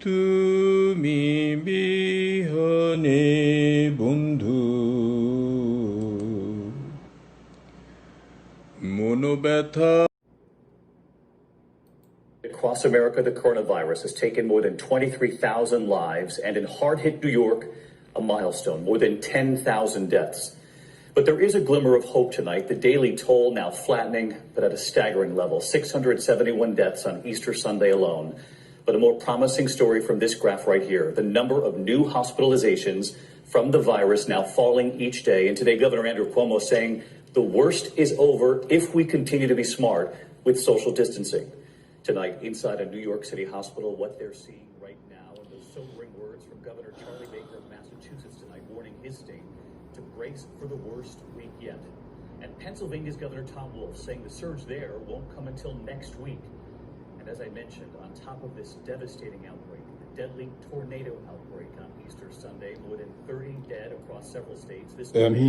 তুমি বিহনে বন্ধু মনোব্যথা। Across America, the coronavirus has taken more than 23,000 lives, and in hard-hit New York, a milestone, more than 10,000 deaths. But there is a glimmer of hope tonight. The daily toll now flattening, but at a staggering level. 671 deaths on Easter Sunday alone. But a more promising story from this graph right here. The number of new hospitalizations from the virus now falling each day. And today, Governor Andrew Cuomo saying the worst is over if we continue to be smart with social distancing. Tonight, inside a New York City hospital, what they're seeing right now, and those sobering words from Governor Charlie Baker of Massachusetts tonight, warning his state to brace for the worst week yet. And Pennsylvania's Governor Tom Wolf saying the surge there won't come until next week. And as I mentioned, on top of this devastating outbreak, the deadly tornado outbreak on Easter Sunday, more than 30 dead across several states. This আমি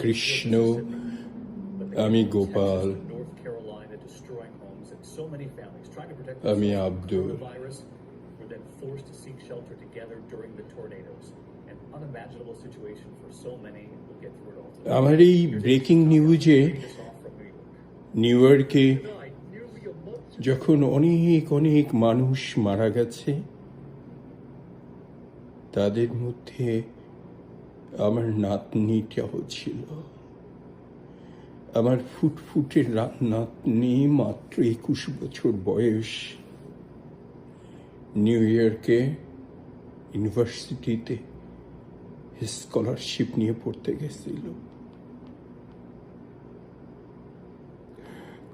কৃষ্ণ, আমি Gopal, North Carolina destroying homes and so many families trying to protect আমি themselves from Abdul. coronavirus were then forced to seek shelter together during the tornadoes. An unimaginable situation for so many. We'll get through it all today. আমার এই breaking নিউজে Take us off from New York. New ইয়র্কে Tonight, nearly a month যখন অনেক অনেক মানুষ মারা গেছে, তাদের মধ্যে আমার নাতনিটাও ছিল। আমার ফুটফুটে নাতনি, মাত্র 21 বছর বয়স, নিউ ইয়র্কে ইউনিভার্সিটিতে স্কলারশিপ নিয়ে পড়তে গেছিল।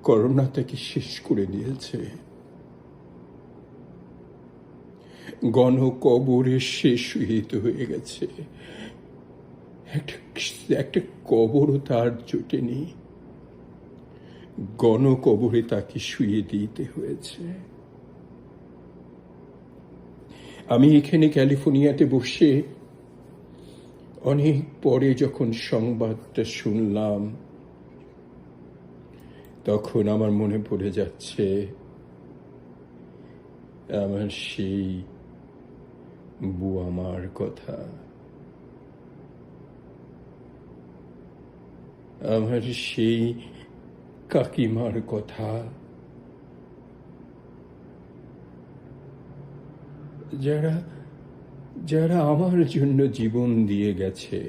করোনা তাকে শেষ করে দিয়েছে। গণকবরে সে শহীদ হয়ে গেছে। একটা কবরও তার জোটেনি, গণকবরে তাকে শুয়ে দিতে হয়েছে। আমি এখানে ক্যালিফোর্নিয়াতে বসে অনেক পরে যখন সংবাদটা শুনলাম, তখন আমার মনে পড়ে যাচ্ছে আমার সেই বুয়ামার কথা, আমার সেই কাকিমার কথা, যারা যারা আমার জন্য জীবন দিয়ে গেছে,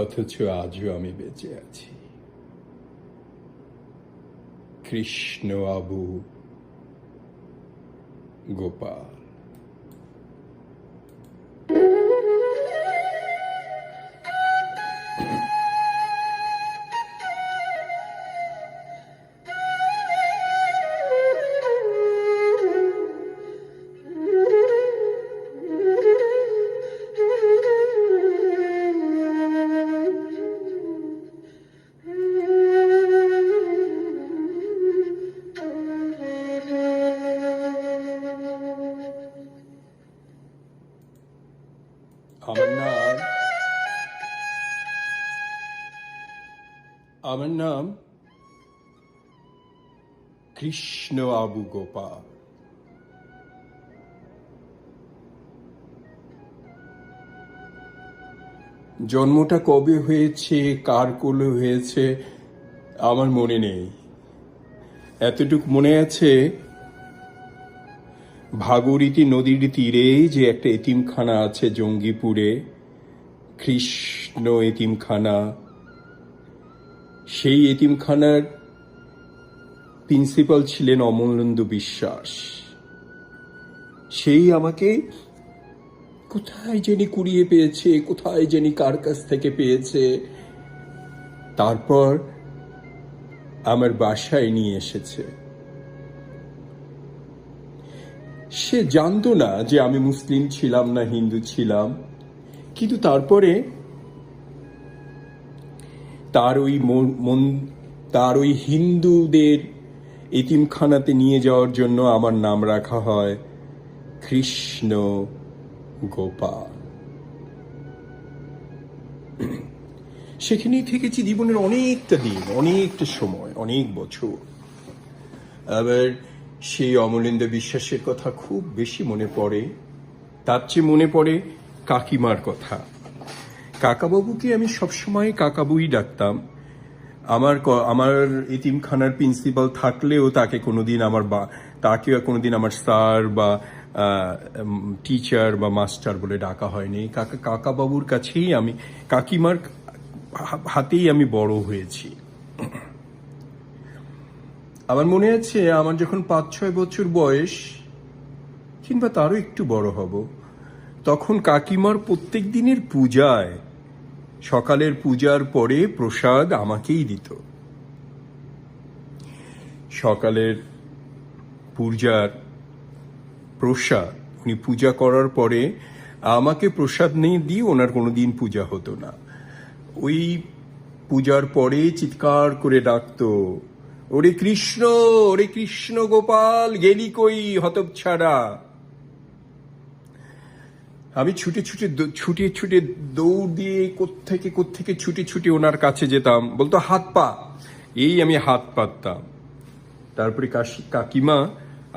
অথচ আজও আমি বেঁচে আছি। কৃষ্ণ আবু গোপাল। আমার নাম কৃষ্ণ আবু গোপাল। জন্মটা কবে হয়েছে, কার কোলে হয়েছে আমার মনে নেই। এতটুকু মনে আছে, ভাগীরথী নদীর তীরে যে একটা এতিমখানা আছে জঙ্গিপুরে, কৃষ্ণ এতিমখানা, সেই এতিমখানার প্রিন্সিপাল ছিলেন অমলেন্দু বিশ্বাস। সেই আমাকে কোথায় জানি কুড়িয়ে পেয়েছে, কোথায় জানি কার কাছ থেকে পেয়েছে, তারপর আমার বাসায় নিয়ে এসেছে। সে জানতো না যে আমি মুসলিম ছিলাম না হিন্দু ছিলাম, কিন্তু তারপরে তার ওই হিন্দুদের এতিমখানাতে নিয়ে যাওয়ার জন্য আমার নাম রাখা হয় কৃষ্ণ গোপাল। সেখানেই থেকেছি জীবনের অনেকটা দিন, অনেকটা সময়, অনেক বছর। আবার সেই অমলেন্দু বিশ্বাসের কথা খুব বেশি মনে পড়ে। তার চেয়ে মনে পড়ে কাকিমার কথা। কাকাবাবুকে আমি সবসময় কাকাবুই ডাকতাম। আমার এতিমখানার প্রিন্সিপাল থাকলেও তাকে কোনোদিন কোনোদিন আমার স্যার বা টিচার বা মাস্টার বলে ডাকা হয়নি। কাকাবাবুর কাছেই আমি, কাকিমার হাতেই আমি বড় হয়েছি। আমার মনে আছে আমার যখন 5-6 বছর বয়স, কিংবা তারও একটু বড় হব, তখন কাকিমার প্রত্যেক দিনের পূজায়, সকালের পূজার পরে প্রসাদ আমাকেই দিত। সকালের পূজার প্রসাদ উনি পূজা করার পরে আমাকে প্রসাদ নিয়ে দিয়ে ওনার কোনোদিন পূজা হতো না। ওই পূজার পরে চিৎকার করে ডাকতো, ওরে কৃষ্ণ গোপাল, গেলি কই হতচ্ছাড়া। আমি ছুটে দৌড় দিয়ে কোত্থেকে ছুটে ওনার কাছে যেতাম। বলতো হাত পা, আমি হাত পাততাম। তারপরে কাকিমা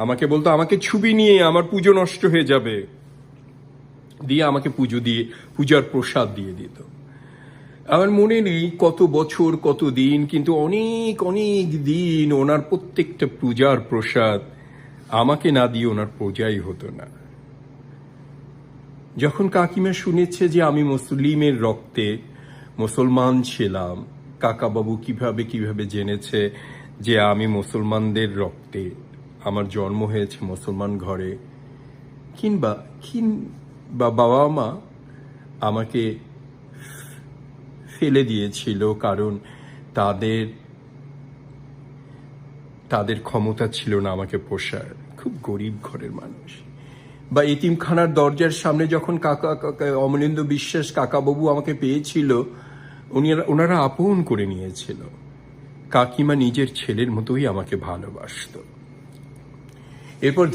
আমাকে বলতো, আমাকে ছবি নিয়ে, আমার পুজো নষ্ট হয়ে যাবে, দিয়ে আমাকে পূজার প্রসাদ দিয়ে দিত। আমার মনে নেই কত বছর কত দিন, কিন্তু অনেক দিন ওনার প্রত্যেকটা পূজার প্রসাদ আমাকে না দিয়ে ওনার পূজাই হতো না। যখন কাকিমা শুনেছে যে আমি মুসলিমের রক্তে মুসলমান ছিলাম, কাকাবাবু কিভাবে জেনেছে যে আমি মুসলমানদের রক্তে, আমার জন্ম হয়েছে মুসলমান ঘরে, কিংবা বাবা মা আমাকে ফেলে দিয়েছিল কারণ তাদের ক্ষমতা ছিল না আমাকে পোষার, খুব গরিব ঘরের মানুষ। বা এতিমখানার দরজার সামনে যখন অমলেন্দু বিশ্বাস কাকাবাবু আমাকে পেয়েছিল, ওনারা আপন করে নিয়েছিল। কাকিমা নিজের ছেলের মতোই আমাকে ভালোবাসতো। এরপর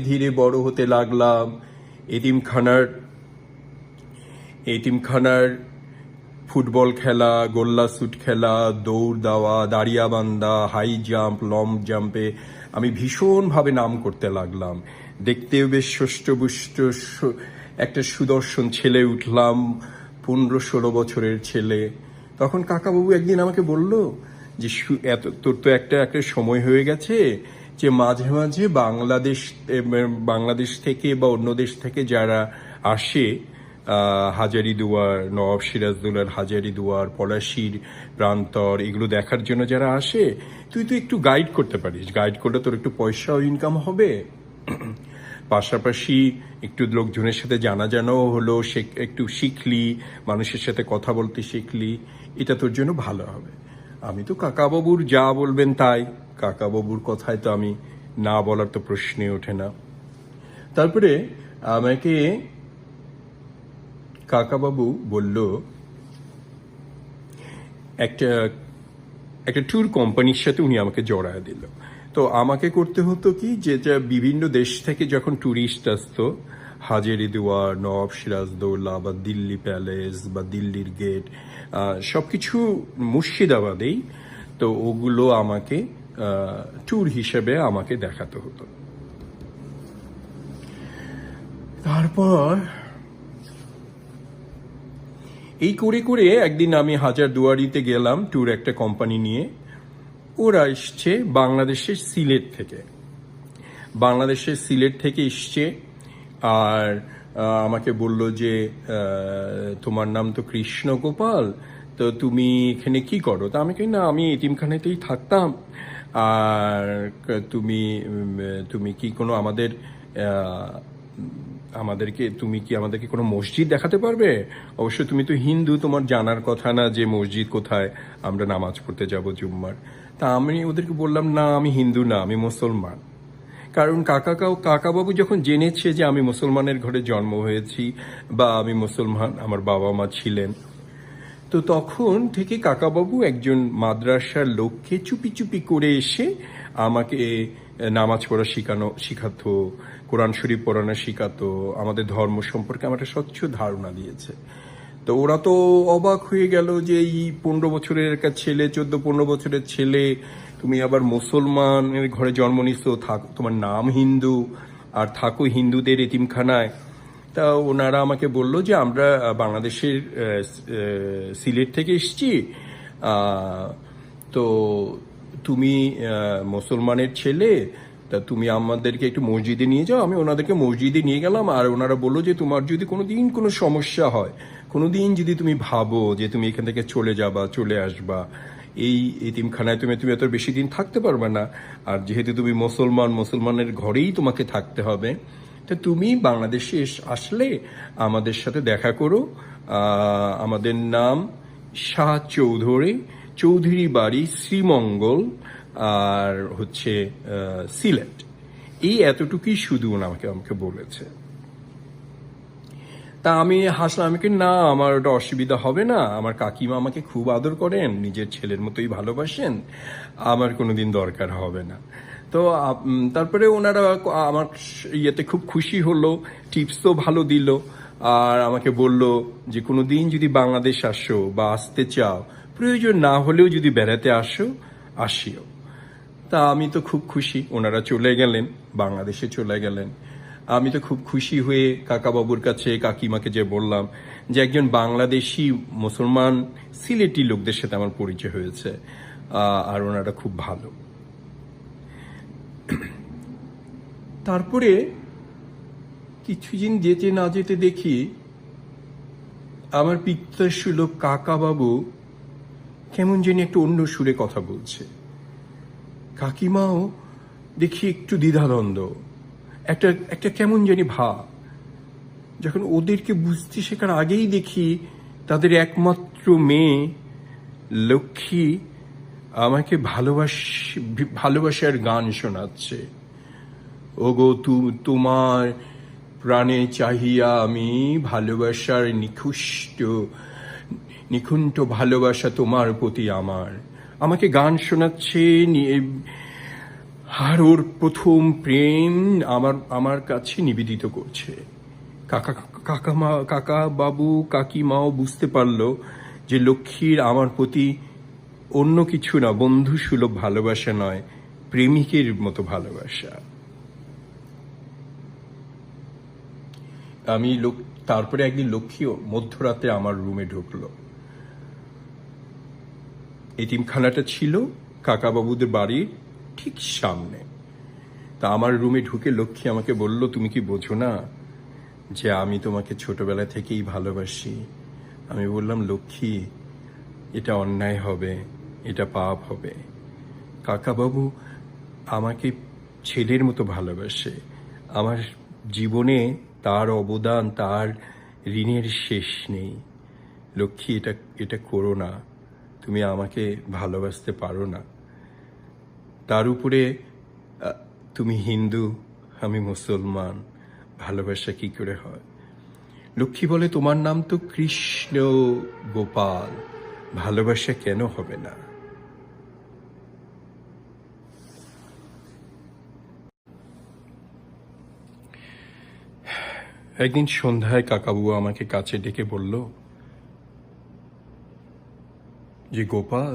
ধীরে বড় হতে লাগলাম। এতিমখানার ফুটবল খেলা, গোল্লা শুট খেলা, দৌড় দেওয়া, দাঁড়িয়াবান্ধা, হাই জাম্প, লং জাম্পে আমি ভীষণভাবে নাম করতে লাগলাম। দেখতেও বেশ সুষ্ঠুপুষ্ট একটা সুদর্শন ছেলে উঠলাম, 15-16 বছরের ছেলে। তখন কাকাবাবু একদিন আমাকে বলল যে তোর তো একটা সময় হয়ে গেছে যে মাঝে মাঝে বাংলাদেশ থেকে বা অন্য দেশ থেকে যারা আসে, হাজারীদুয়ার, নওয়াব সিরাজদৌলার হাজারীদুয়ার, পলাশীর প্রান্তর, এগুলো দেখার জন্য যারা আসে, তুই তো একটু গাইড করতে পারিস। গাইড করলে তোর একটু পয়সাও ইনকাম হবে, পাশাপাশি একটু লোকজনের সাথে জানাও হলো, একটু শিখলি, মানুষের সাথে কথা বলতে শিখলি, এটা তোর জন্য ভালো হবে। আমি তো কাকাবাবুর যা বলবেন তাই, কাকাবাবুর কথায় তো আমি না বলার তো প্রশ্নই ওঠে না। তারপরে আমাকে কাকাবাবু বলল, একটা ট্যুর কোম্পানির সাথে উনি আমাকে জড়ায় দিল। তো আমাকে করতে হতো কি, যেটা বিভিন্ন দেশ থেকে যখন ট্যুরিস্ট আসতো, হাজারীদুয়ার, নওয়াব সিরাজদৌল্লা বা দিল্লি প্যালেস বা দিল্লির গেট, সবকিছু মুর্শিদাবাদেই, তো ওগুলো আমাকে ট্যুর হিসেবে আমাকে দেখাতে হতো। তারপর এই করে একদিন আমি হাজারদুয়ারিতে গেলাম ট্যুর একটা কোম্পানি নিয়ে। ওরা এসছে বাংলাদেশের সিলেট থেকে এসছে, আর আমাকে বলল যে তোমার নাম তো কৃষ্ণ গোপাল, তো তুমি এখানে কি করো? তা আমি কই, না আমি এতিমখানাতেই থাকতাম। আর তুমি কি কোনো তুমি কি আমাদেরকে কোনো মসজিদ দেখাতে পারবে? অবশ্য তুমি তো হিন্দু, তোমার জানার কথা না যে মসজিদ কোথায় আমরা নামাজ পড়তে যাব জুম্মার। তা আমি ওদেরকে বললাম, না আমি হিন্দু না, আমি মুসলমান। কারণ কাকাবাবু যখন জেনেছে যে আমি মুসলমানের ঘরে জন্ম হয়েছি বা আমি মুসলমান, আমার বাবা মা ছিলেন, তো তখন থেকে কাকাবাবু একজন মাদ্রাসার লোককে চুপি করে এসে আমাকে নামাজ পড়া শিখাতো, কোরআন শরীফ পড়ানো শিখাতো, আমাদের ধর্ম সম্পর্কে আমার একটা স্বচ্ছ ধারণা দিয়েছে। তো ওরা তো অবাক হয়ে গেল যে এই 15 বছরের একটা ছেলে, 14-15 বছরের ছেলে, তুমি আবার মুসলমানের ঘরে জন্ম নিছো, থাকো তোমার নাম হিন্দু আর থাকো হিন্দুদের এতিমখানায়। তা ওনারা আমাকে বলল যে আমরা বাংলাদেশের সিলেট থেকে এসেছি, তো তুমি মুসলমানের ছেলে, তা তুমি আমাদেরকে একটু মসজিদে নিয়ে যাও। আমি ওনাদেরকে মসজিদে নিয়ে গেলাম, আর ওনারা বললো যে তোমার যদি কোনোদিন কোনো সমস্যা হয়, কোনোদিন যদি তুমি ভাবো যে তুমি এখান থেকে চলে যাবা, চলে আসবা, এই এতিমখানায় তুমি তুমি এত বেশি দিন থাকতে পারবে না, আর যেহেতু তুমি মুসলমানের ঘরেই তোমাকে থাকতে হবে, তা তুমি বাংলাদেশে আসলে আমাদের সাথে দেখা করো। আমাদের নাম শাহ চৌধুরী, চৌধুরী বাড়ি শ্রীমঙ্গল, আর হচ্ছে সিলেট। এই এতটুকুই শুধু আমাকে আমাকে বলেছে। তা আমি হাসলাম, আমি কি না, আমার ওটা অসুবিধা হবে না, আমার কাকিমা আমাকে খুব আদর করেন, নিজের ছেলের মতোই ভালোবাসেন, আমার কোনোদিন দরকার হবে না। তো তারপরে ওনারা আমার ইয়েতে খুব খুশি হলো, টিপস তো ভালো দিল, আর আমাকে বলল যে কোনোদিন যদি বাংলাদেশ আসো বা আসতে চাও, প্রয়োজন না হলেও যদি বেড়াতে আসিও। তা আমি তো খুব খুশি, ওনারা চলে গেলেন, বাংলাদেশে চলে গেলেন। আমি তো খুব খুশি হয়ে কাকাবাবুর কাছে, কাকিমাকে যে বললাম যে একজন বাংলাদেশি মুসলমান সিলেটি লোকদের সাথে আমার পরিচয় হয়েছে, আর ওনারা খুব ভালো। তারপরে কিছুদিন যেতে না যেতে দেখি আমার পিত্তশূলক কাকাবাবু কেমন জানি একটু অন্য সুরে কথা বলছে। কাকিমাও দেখি একটু দ্বিধাদ্বন্দ্ব, একটা একটা কেমন জানি ভাব। যখন ওদেরকে বুঝতে শেখার আগেই দেখি তাদের একমাত্র মেয়ে লক্ষ্মী আমাকে ভালোবাসার গান শোনাচ্ছে। ওগো তোমার প্রাণে চাহিয়া আমি ভালোবাসার নিকুণ্ঠ ভালোবাসা তোমার প্রতি আমার, আমাকে গান শোনাচ্ছে। আর ওর প্রথম প্রেম আমার কাছে নিবেদিত করছে। কাকা বাবু কাকিমাও বুঝতে পারলো যে লক্ষ্মীর আমার প্রতি অন্য কিছু না, বন্ধু সুলভ ভালোবাসা নয়, প্রেমিকের মতো ভালোবাসা। তারপরে একদিন লক্ষ্মীও মধ্যরাতে আমার রুমে ঢুকলো। এতিমখানাটা ছিল কাকাবাবুদের বাড়ির ঠিক সামনে। তা আমার রুমে ঢুকে লক্ষ্মী আমাকে বলল, তুমি কি বোঝো না যে আমি তোমাকে ছোটবেলা থেকেই ভালোবাসি? আমি বললাম, লক্ষ্মী, এটা অন্যায় হবে, এটা পাপ হবে। কাকাবাবু আমাকে ছেলের মতো ভালোবাসে, আমার জীবনে তার অবদান, তার ঋণের শেষ নেই। লক্ষ্মী, এটা করো না, তুমি আমাকে ভালোবাসতে পারো না। তার উপরে তুমি হিন্দু, আমি মুসলমান, ভালোবাসা কি করে হয়? লক্ষ্মী বলে, তোমার নাম তো কৃষ্ণ গোপাল, ভালোবাসা কেন হবে না? একদিন সন্ধ্যায় কাকাবু আমাকে কাছে ডেকে বলল যে, গোপাল,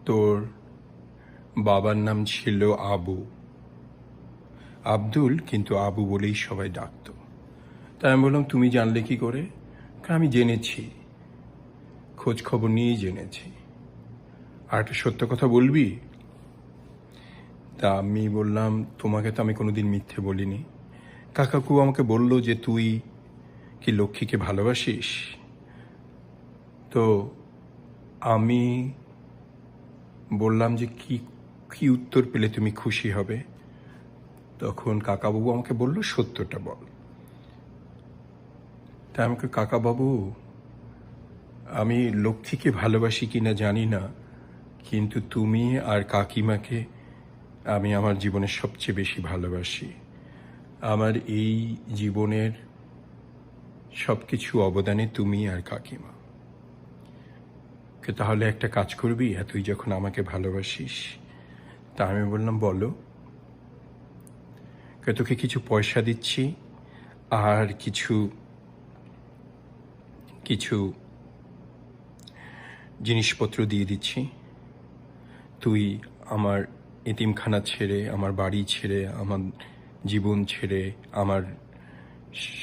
তোর বাবার নাম ছিল আব্দুল, কিন্তু আবু বলেই সবাই ডাকত। তাই আমি বললাম, তুমি জানলে কি করে? কারণ আমি জেনেছি, খোঁজ খবর নিয়েই জেনেছি। আর একটা সত্য কথা বলবি? তা আমি বললাম, তোমাকে তো আমি কোনোদিন মিথ্যে বলিনি। কাকাকু আমাকে বলল যে, তুই কি লক্ষ্মীকে ভালোবাসিস? তো আমি বললাম যে, কি উত্তর পেলে তুমি খুশি হবে? তখন কাকাবাবু আমাকে বলল, সত্যটা বল। তাই আমাকে, কাকাবাবু, আমি লক্ষ্মীকে ভালোবাসি কিনা জানি না, কিন্তু তুমি আর কাকিমাকে আমি আমার জীবনের সবচেয়ে বেশি ভালোবাসি। আমার এই জীবনের সবকিছু অবদানে তুমি আর কাকিমা। তাহলে একটা কাজ করবি, তুই যখন আমাকে ভালোবাসিস। তা আমি বললাম, বলো। তোকে কিছু পয়সা দিচ্ছি, আর কিছু কিছু জিনিসপত্র দিয়ে দিচ্ছি। তুই আমার এতিমখানা ছেড়ে, আমার বাড়ি ছেড়ে, আমার জীবন ছেড়ে, আমার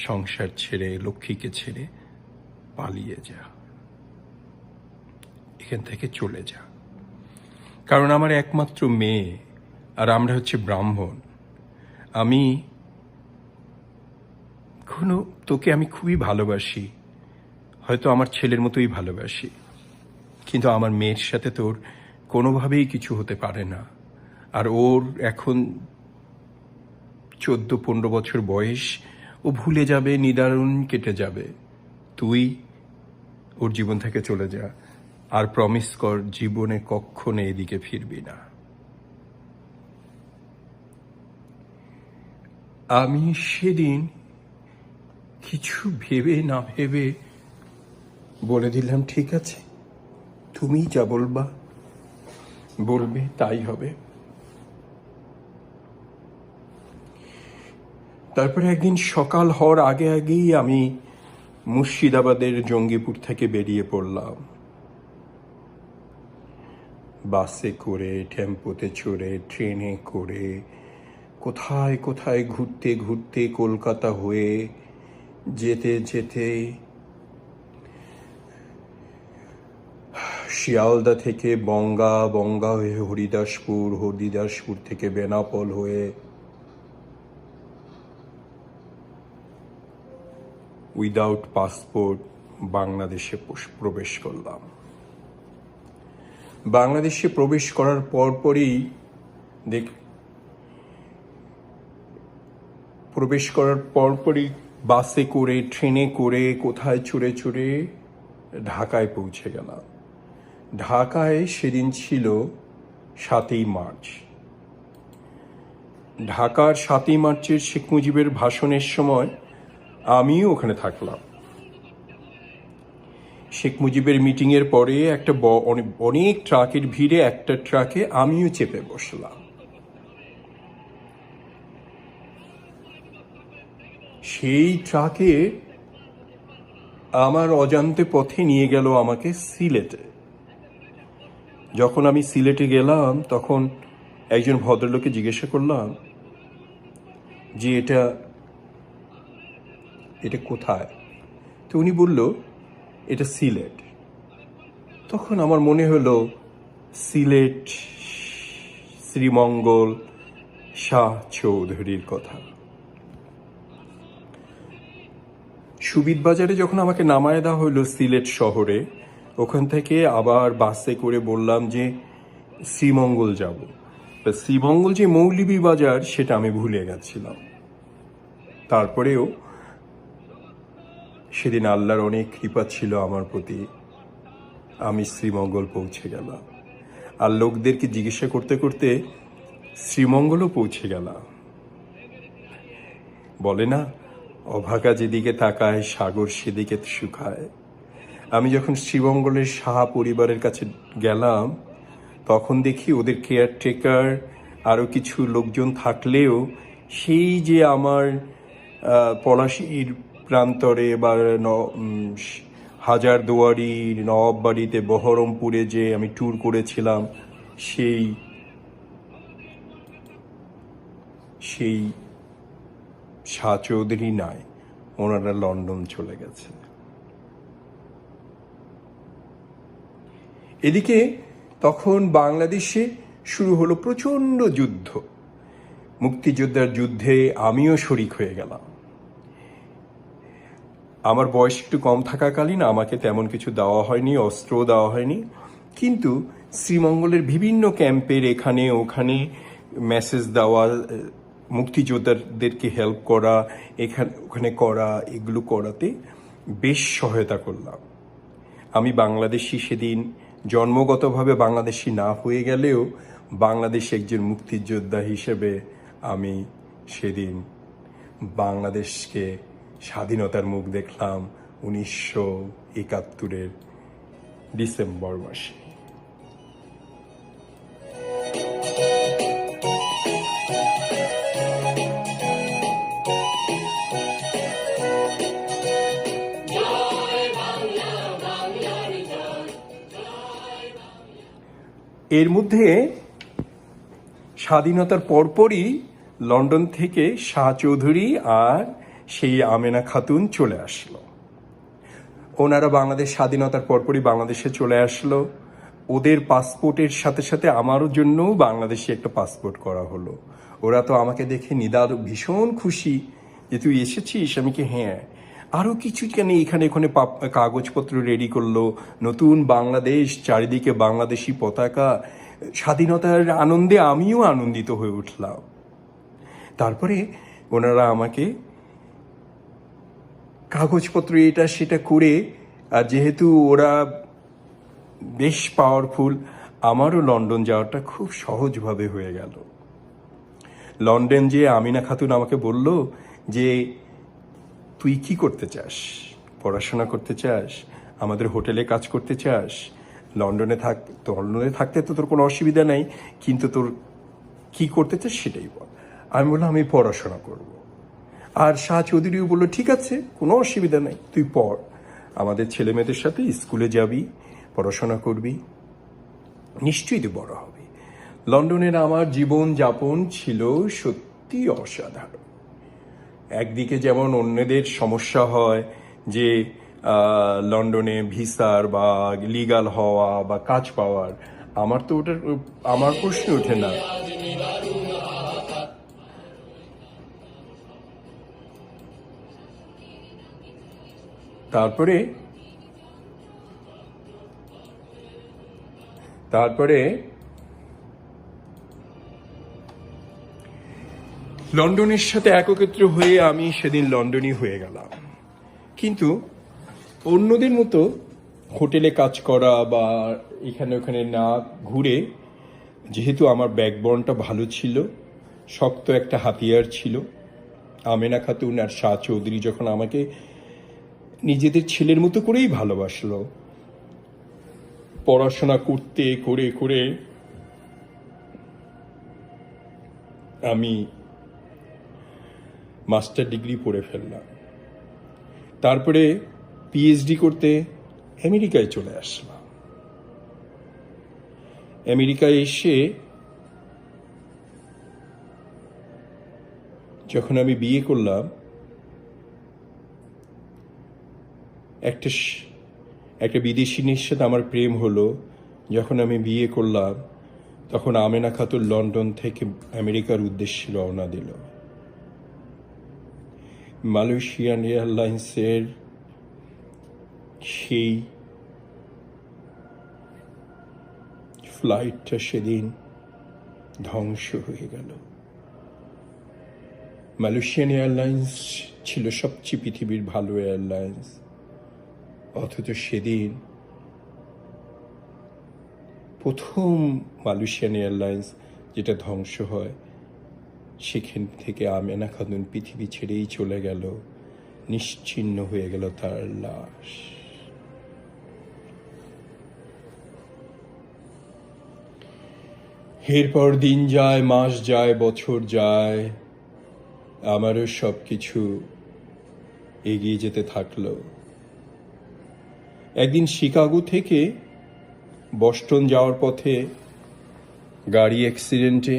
সংসার ছেড়ে, লক্ষ্মীকে ছেড়ে পালিয়ে যা, এখান থেকে চলে যা। কারণ আমার একমাত্র মেয়ে, আর আমরা হচ্ছে ব্রাহ্মণ। তোকে আমি খুবই ভালোবাসি, হয়তো আমার ছেলের মতোই ভালোবাসি, কিন্তু আমার মেয়ের সাথে তোর কোনোভাবেই কিছু হতে পারে না। আর ওর এখন 14-15 বছর বয়স, ও ভুলে যাবে, নিদারুণ কেটে যাবে। তুই ওর জীবন থেকে চলে যা, আর প্রমিস কর জীবনে কখনো এদিকে ফিরবি না। আমি সেদিন কিছু ভেবে না ভেবে বলে দিলাম, ঠিক আছে, তুমি যা বলবে তাই হবে। তারপরে একদিন সকাল হওয়ার আগেই আমি মুর্শিদাবাদের জঙ্গিপুর থেকে বেরিয়ে পড়লাম। বাসে করে, টেম্পোতে চড়ে, ট্রেনে করে, কোথায় কোথায় ঘুরতে ঘুরতে, কলকাতা হয়ে যেতে যেতে শিয়ালদা থেকে বঙ্গা হয়ে হরিদাসপুর থেকে বেনাপোল হয়ে উইদাউট পাসপোর্ট বাংলাদেশে প্রবেশ করলাম। বাংলাদেশে প্রবেশ করার পরপরই বাসে করে, ট্রেনে করে, কোথায় চড়ে চড়ে ঢাকায় পৌঁছে গেলাম। ঢাকায় সেদিন ছিল 7ই মার্চ। ঢাকার 7ই মার্চের শেখ মুজিবের ভাষণের সময় আমিও ওখানে থাকলাম। শেখ মুজিবের মিটিংয়ের পরে অনেক ট্রাকের ভিড়ে একটা ট্রাকে আমিও চেপে বসলাম। সেই ট্রাকে আমার অজান্তে পথে নিয়ে গেল আমাকে সিলেটে। যখন আমি সিলেটে গেলাম, তখন একজন ভদ্রলোককে জিজ্ঞাসা করলাম যে এটা কোথায়। তো উনি বলল, এটা সিলেট। তখন আমার মনে হলো সিলেট শ্রীমঙ্গল শাহ চৌধুরীর কথা। সুবিদ বাজারে যখন আমাকে নামায় দেওয়া হলো সিলেট শহরে, ওখান থেকে আবার বাসে করে বললাম যে শ্রীমঙ্গল যাব। শ্রীমঙ্গল যে মৌলভী বাজার সেটা আমি ভুলে গেছিলাম। তারপরেও সেদিন আল্লাহর অনেক কৃপা ছিল আমার প্রতি, আমি শ্রীমঙ্গল পৌঁছে গেলাম। আর লোকদেরকে জিজ্ঞাসা করতে করতে শ্রীমঙ্গলও পৌঁছে গেলাম। বলে না, অভাগা যেদিকে তাকায় সাগর সেদিকে শুকায়। আমি যখন শ্রীমঙ্গলের সাহা পরিবারের কাছে গেলাম, তখন দেখি ওদের কেয়ারটেকার আরও কিছু লোকজন থাকলেও সেই যে আমার পলাশীর প্রান্তরে বা হাজারদুয়ারি, নবাববাড়িতে, বহরমপুরে যে আমি ট্যুর করেছিলাম, সেই শাহ চৌধুরী নাই, ওনারা লন্ডন চলে গেছে। এদিকে তখন বাংলাদেশে শুরু হলো প্রচণ্ড যুদ্ধ। মুক্তিযোদ্ধার যুদ্ধে আমিও শরিক হয়ে গেলাম। আমার বয়স একটু কম থাকাকালীন আমাকে তেমন কিছু দেওয়া হয়নি, অস্ত্রও দেওয়া হয়নি, কিন্তু শ্রীমঙ্গলের বিভিন্ন ক্যাম্পের এখানে ওখানে মেসেজ দেওয়া, মুক্তিযোদ্ধাদেরকে হেল্প করা, ওখানে করা, এগুলো করাতে বেশ সহায়তা করলাম। আমি বাংলাদেশি, সেদিন জন্মগতভাবে বাংলাদেশি না হয়ে গেলেও বাংলাদেশে একজন মুক্তিযোদ্ধা হিসেবে আমি সেদিন বাংলাদেশকে স্বাধীনতার মুখ দেখলাম 1971 ডিসেম্বর মাসে। জয় বাংলা। এর মধ্যে স্বাধীনতার পরপরই লন্ডন থেকে শাহ চৌধুরী আর সেই আমেনা খাতুন চলে আসলো। ওনারা বাংলাদেশ স্বাধীনতার পরপরই বাংলাদেশে চলে আসলো। ওদের পাসপোর্টের সাথে সাথে আমারও জন্যও বাংলাদেশে একটা পাসপোর্ট করা হলো। ওরা তো আমাকে দেখে নিদার ভীষণ খুশি যে তুই এসেছিস। আমি কি হ্যাঁ। আরও কিছু কেন এখানে ওখানে কাগজপত্র রেডি করলো। নতুন বাংলাদেশ, চারিদিকে বাংলাদেশি পতাকা, স্বাধীনতার আনন্দে আমিও আনন্দিত হয়ে উঠলাম। তারপরে ওনারা আমাকে কাগজপত্র এটা সেটা করে, আর যেহেতু ওরা বেশ পাওয়ারফুল, আমারও লন্ডন যাওয়াটা খুব সহজভাবে হয়ে গেল। লন্ডন যে আমিনা খাতুন আমাকে বলল যে তুই কি করতে চাস, পড়াশোনা করতে চাস, আমাদের হোটেলে কাজ করতে চাস, লন্ডনে থাকতে তো তোর কোনো অসুবিধা নাই, কিন্তু তোর কি করতে চাস সেটাই বল। আমি বললাম আমি পড়াশোনা করব। আর শাহ চৌধুরীও বললো ঠিক আছে, কোনো অসুবিধা নাই, তুই পড়, আমাদের ছেলে মেয়েদের সাথে স্কুলে যাবি, পড়াশোনা করবি, নিশ্চয়ই তুই বড় হবি। লন্ডনের আমার জীবন যাপন ছিল সত্যি অসাধারণ। একদিকে যেমন অন্যদের সমস্যা হয় যে লন্ডনে ভিসার বা লিগাল হওয়া বা কাজ পাওয়ার, আমার তো ওটার আমার প্রশ্ন ওঠে না। তারপরে লন্ডনের সাথে একত্র হয়ে আমি সেদিন লন্ডনই হয়ে গেলাম। কিন্তু অন্যদের মতো হোটেলে কাজ করা বা এখানে ওখানে না ঘুরে, যেহেতু আমার ব্যাকবোনটা ভালো ছিল, শক্ত একটা হাতিয়ার ছিল, আমেনা খাতুন আর শাহ চৌধুরী যখন আমাকে নিজেদের ছেলের মতো করেই ভালোবাসলো, পড়াশোনা করতে করে আমি মাস্টার ডিগ্রি পড়ে ফেললাম। তারপরে পিএইচডি করতে আমেরিকায় চলে আসলাম। আমেরিকায় এসে যখন আমি বিয়ে করলাম, একটা বিদেশিনীর সাথে আমার প্রেম হলো। যখন আমি বিয়ে করলাম তখন আমেনা খাতুন লন্ডন থেকে আমেরিকার উদ্দেশ্যে রওনা দিল। মালয়েশিয়ান এয়ারলাইন্সের সেই ফ্লাইটটা সেদিন ধ্বংস হয়ে গেল। মালয়েশিয়ান এয়ারলাইন্স ছিল সবচেয়ে পৃথিবীর ভালো এয়ারলাইন্স, অথচ সেদিন প্রথম মালয়েশিয়ান এয়ারলাইন্স যেটা ধ্বংস হয়, সেখান থেকে আমেনা খাতুন পৃথিবী ছেড়েই চলে গেল, নিশ্চিহ্ন হয়ে গেল তার লাশ। এরপর দিন যায়, মাস যায়, বছর যায়, আমারও সবকিছু এগিয়ে যেতে থাকলো। একদিন শিকাগো থেকে বস্টন যাওয়ার পথে গাড়ি অ্যাক্সিডেন্টে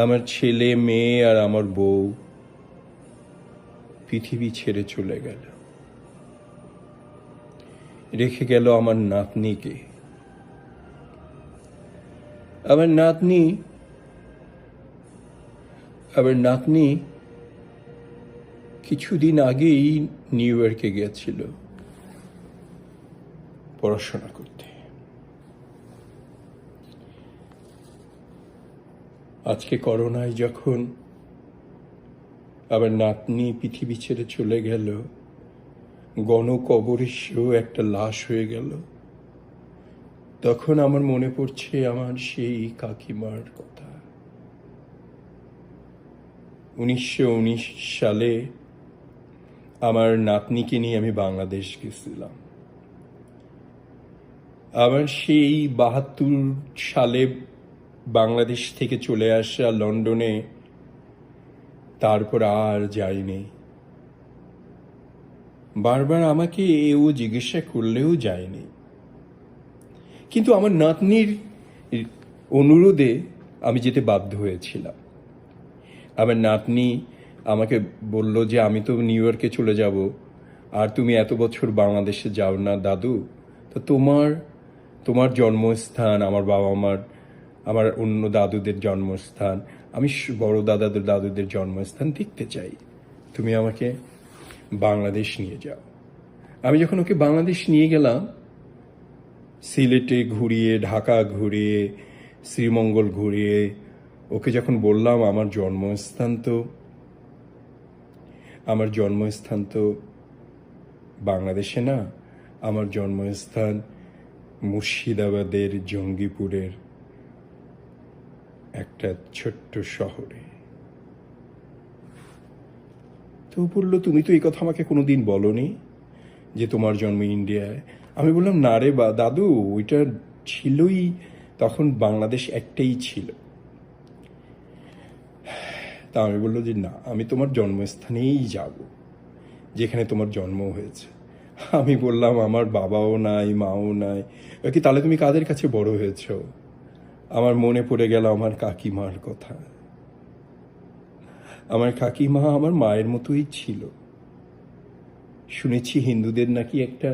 আমার ছেলে মেয়ে আর আমার বউ পৃথিবী ছেড়ে চলে গেল, রেখে গেল আমার নাতনিকে। আমার নাতনি কিছুদিন আগেই নিউ ইয়র্কে গেছিল পড়াশোনা করতে। আজকে করোনায় যখন আবার নাতনি পৃথিবী ছেড়ে চলে গেল, গণকবরে সেও একটা লাশ হয়ে গেল, তখন আমার মনে পড়ছে আমার সেই কাকিমার কথা। 1919 সালে আমার নাতনিকে নিয়ে আমি বাংলাদেশ গেছিলাম। আমার সেই 72 সালে বাংলাদেশ থেকে চলে আসা লন্ডনে, তারপর আর যাইনি। বারবার আমাকে এও জিজ্ঞাসা করলেও যায়নি। কিন্তু আমার নাতনির অনুরোধে আমি যেতে বাধ্য হয়েছিলাম। আমার নাতনি আমাকে বলল যে আমি তো নিউ ইয়র্কে চলে যাব, আর তুমি এত বছর বাংলাদেশে যাও না দাদু, তো তোমার জন্মস্থান, আমার বাবা মার, আমার অন্য দাদুদের জন্মস্থান, আমি বড় দাদুদের জন্মস্থান দেখতে চাই, তুমি আমাকে বাংলাদেশ নিয়ে যাও। আমি যখন ওকে বাংলাদেশ নিয়ে গেলাম, সিলেটে ঘুরিয়ে, ঢাকা ঘুরিয়ে, শ্রীমঙ্গল ঘুরিয়ে, ওকে যখন বললাম আমার জন্মস্থান তো বাংলাদেশে না, আমার জন্মস্থান মুর্শিদাবাদের জঙ্গিপুরের একটা ছোট্ট শহরে। তো বললো, তুমি তো এই কথা আমাকে কোনোদিন বলনি যে তোমার জন্ম ইন্ডিয়ায়। আমি বললাম, না রে দাদু, ওইটা ছিলই তখন, বাংলাদেশ একটাই ছিল। তা আমি বললো যে না, আমি তোমার জন্মস্থানেই যাব, যেখানে তোমার জন্ম হয়েছে। আমি বললাম, আমার বাবাও নাই, মাও নাই। কি তাহলে তুমি কাদের কাছে বড় হয়েছ? আমার মনে পড়ে গেল আমার কাকিমার কথা। আমার কাকিমা আমার মায়ের মতোই ছিল। শুনেছি হিন্দুদের নাকি একটা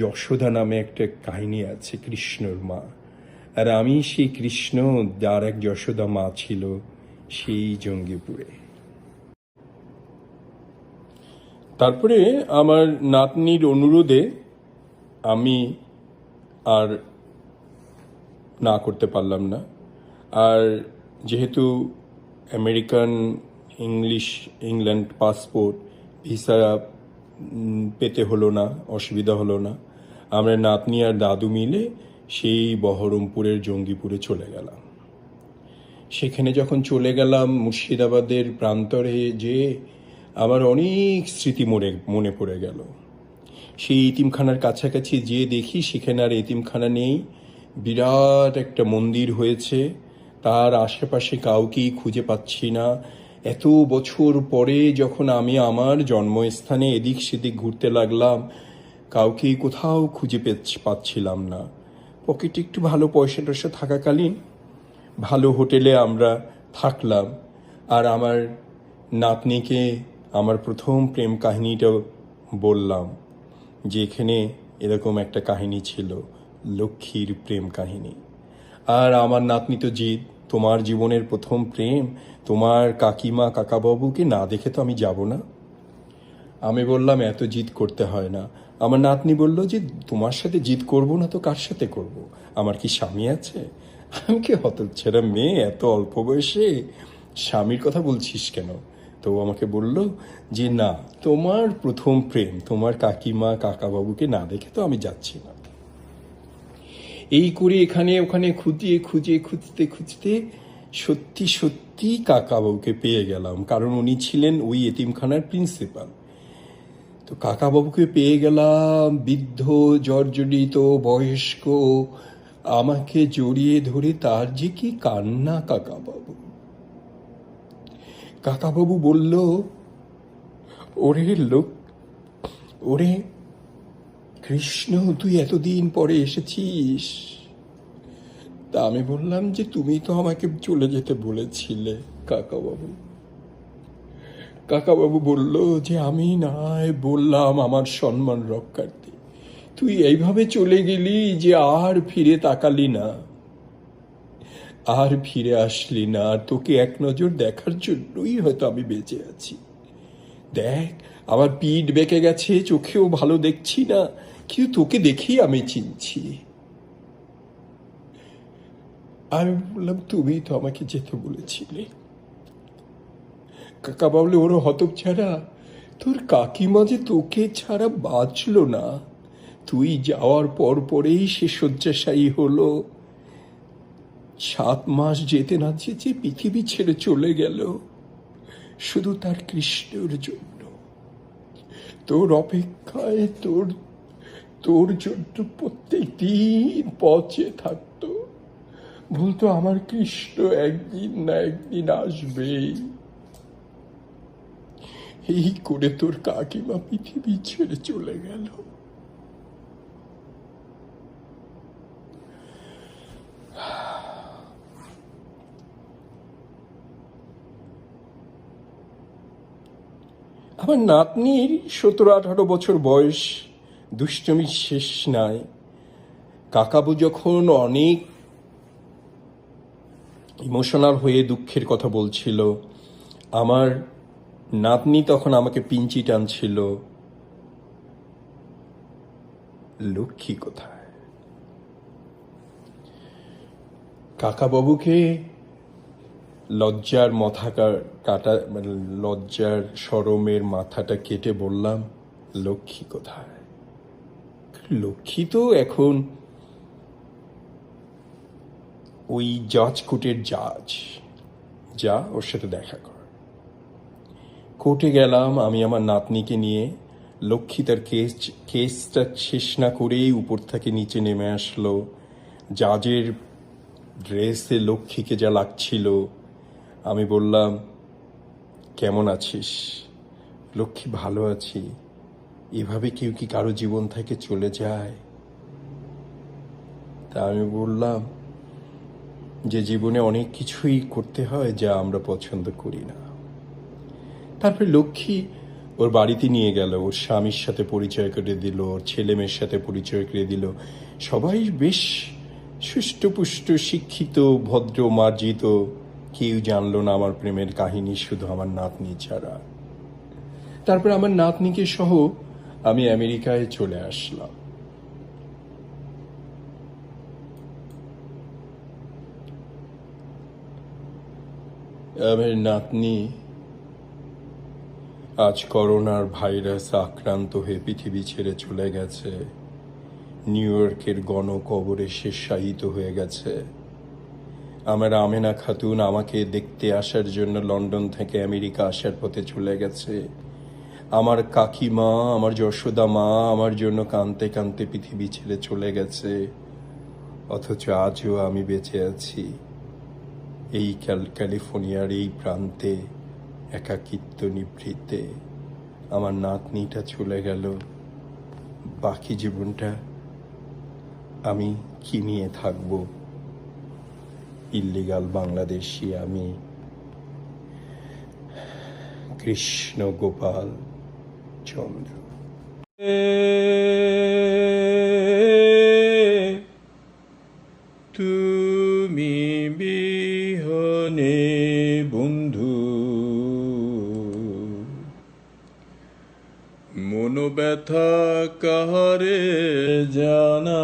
যশোদা নামে একটা কাহিনী আছে, কৃষ্ণর মা। আর আমি সেই কৃষ্ণ, যার এক যশোদা মা ছিল, সেই জঙ্গিপুরে। তারপরে আমার নাতনির অনুরোধে আমি আর না করতে পারলাম না। আর যেহেতু আমেরিকান ইংল্যান্ড পাসপোর্ট, ভিসা পেতে হলো না, অসুবিধা হলো না, আমরা নাতনি আর দাদু মিলে সেই বহরমপুরের জঙ্গিপুরে চলে গেলাম। সেখানে যখন চলে গেলাম, মুর্শিদাবাদের প্রান্তরে যে আমার অনেক স্মৃতি মনে পড়ে গেল। সেই এতিমখানার কাছাকাছি যেয়ে দেখি সেখানে আর এতিমখানা নেই, বিরাট একটা মন্দির হয়েছে, তার আশেপাশে কাউকেই খুঁজে পাচ্ছি না। এত বছর পরে যখন আমি আমার জন্মস্থানে এদিক সেদিক ঘুরতে লাগলাম, কাউকেই কোথাও খুঁজে পাচ্ছিলাম না। পকেটে একটু ভালো পয়সা টয়সা থাকাকালীন ভালো হোটেলে আমরা থাকলাম। আর আমার নাতনিকে আমার প্রথম প্রেম কাহিনীটা বললাম, যে এখানে এরকম একটা কাহিনী ছিল, লক্ষ্মীর প্রেম কাহিনী। আর আমার নাতনি তো জিদ, তোমার জীবনের প্রথম প্রেম, তোমার কাকিমা কাকাবাবুকে না দেখে তো আমি যাব না। আমি বললাম, এত জিদ করতে হয় না। আমার নাতনি বলল যে তোমার সাথে জিদ করব না তো কার সাথে করব? আমার কি স্বামী আছে? আমি কি হতচ্ছাড়া মেয়ে, এত অল্প বয়সে স্বামীর কথা বলছিস কেন? তো আমাকে বলল যে না, তোমার প্রথম প্রেম, তোমার কাকিমা কাকাবাবুকে না দেখে তো আমি যাচ্ছি না। এই করে এখানে ওখানে খুঁজতে সত্যি সত্যি কাকাবাবুকে পেয়ে গেলাম, কারণ উনি ছিলেন ওই এতিমখানার প্রিন্সিপাল। তো কাকাবাবুকে পেয়ে গেলাম, বৃদ্ধ, জর্জরিত, বয়স্ক, আমাকে জড়িয়ে ধরে তার যে কি কান্না। কাকাবাবু বলল, ওরে কৃষ্ণ, তুই এতদিন পরে এসেছিস। তা আমি বললাম যে তুমি তো আমাকে চলে যেতে বলেছিলে কাকাবাবু বলল যে আমি নয় বললাম আমার সম্মান রক্ষার্থে, তুই এইভাবে চলে গেলি যে আর ফিরে তাকালি না, আর ফিরে আসলি না। তোকে এক নজর দেখার জন্যই হয়তো আমি বেঁচে আছি। দেখ, আমার পিঠ বেঁকে গেছে, চোখেও ভালো দেখছি না, কিন্তু তোকে দেখেই আমি চিনছি। আমি বললাম, তুমি তো আমাকে যেতে বলেছিলে। কাকা বললে, ওর হতচ্ছাড়া, তোর কাকিমা যে তোকে ছাড়া বাঁচলো না। তুই যাওয়ার পরেই সে শয্যাশায়ী হলো। 7 মাস যেতে না যেতে পৃথিবী ছেড়ে চলে গেল, শুধু তার কৃষ্ণের জন্য। তোর অপেক্ষায়, তোর জন্য প্রত্যেক দিন পচে থাকতো, বলতো আমার কৃষ্ণ একদিন না একদিন আসবেই। এই করে তোর কাকিমা পৃথিবী ছেড়ে চলে গেল। আমার নাতনির 17-18 বছর বয়স, দুষ্টমির শেষ নাই। কাকাবু যখন অনেক ইমোশনাল হয়ে দুঃখের কথা বলছিল, আমার নাতনি তখন আমাকে পিঞ্চি টানছিল, লক্ষ্মী কোথায়? কাকাবাবুকে লজ্জার কাটা, মানে লজ্জার শরমের মাথাটা কেটে বললাম, লক্ষ্মী কোথায়? লক্ষ্মী তো এখন ওই জাজ কোর্টের জাজ, যা ওর সাথে দেখা কর। কোর্টে গেলাম আমি আমার নাতনিকে নিয়ে। লক্ষ্মী তার কেসটা শেষ না করেই উপর থেকে নিচে নেমে আসলো। জাজের ড্রেসে লক্ষ্মীকে যা লাগছিল। আমি বললাম, কেমন আছিস? লক্ষ্মী, ভালো আছি। এভাবে কেউ কি কারো জীবন থেকে চলে যায়? তা আমি বললাম যে জীবনে অনেক কিছুই করতে হয় যা আমরা পছন্দ করি না। তারপরে লক্ষ্মী ওর বাড়িতে নিয়ে গেল, ওর স্বামীর সাথে পরিচয় করে দিল, ওর ছেলে মেয়ের সাথে পরিচয় করে দিল। সবাই বেশ সুষ্ঠুপুষ্ট, শিক্ষিত, ভদ্র, মার্জিত। কেউ জানলো না আমার প্রেমের কাহিনী, শুধু আমার নাতনি ছাড়া। তারপর আমার নাতনিকে সহ আমি আমেরিকায় চলে আসলাম। আমার নাতনি আজ করোনার ভাইরাস আক্রান্ত হয়ে পৃথিবী ছেড়ে চলে গেছে। নিউ ইয়র্কের গণকবরে সে শায়িত হয়ে গেছে। আমার আমেনা খাতুন আমাকে দেখতে আসার জন্য লন্ডন থেকে আমেরিকা আসার পথে চলে গেছে। আমার কাকিমা, আমার যশোদা মা আমার জন্য কাঁদতে কাঁদতে পৃথিবী ছেড়ে চলে গেছে। অথচ আজও আমি বেঁচে আছি এই ক্যালিফোর্নিয়ার এই প্রান্তে, একাকিত্ব নিভৃতে। আমার নাতনিটা চলে গেল, বাকি জীবনটা আমি কি নিয়ে থাকব? ইল্লিগাল বাংলাদেশি আমি, কৃষ্ণ গোপাল চন্দ্র। তুমি বিহনে বন্ধু, মনোব্যথা কাহারে জানা,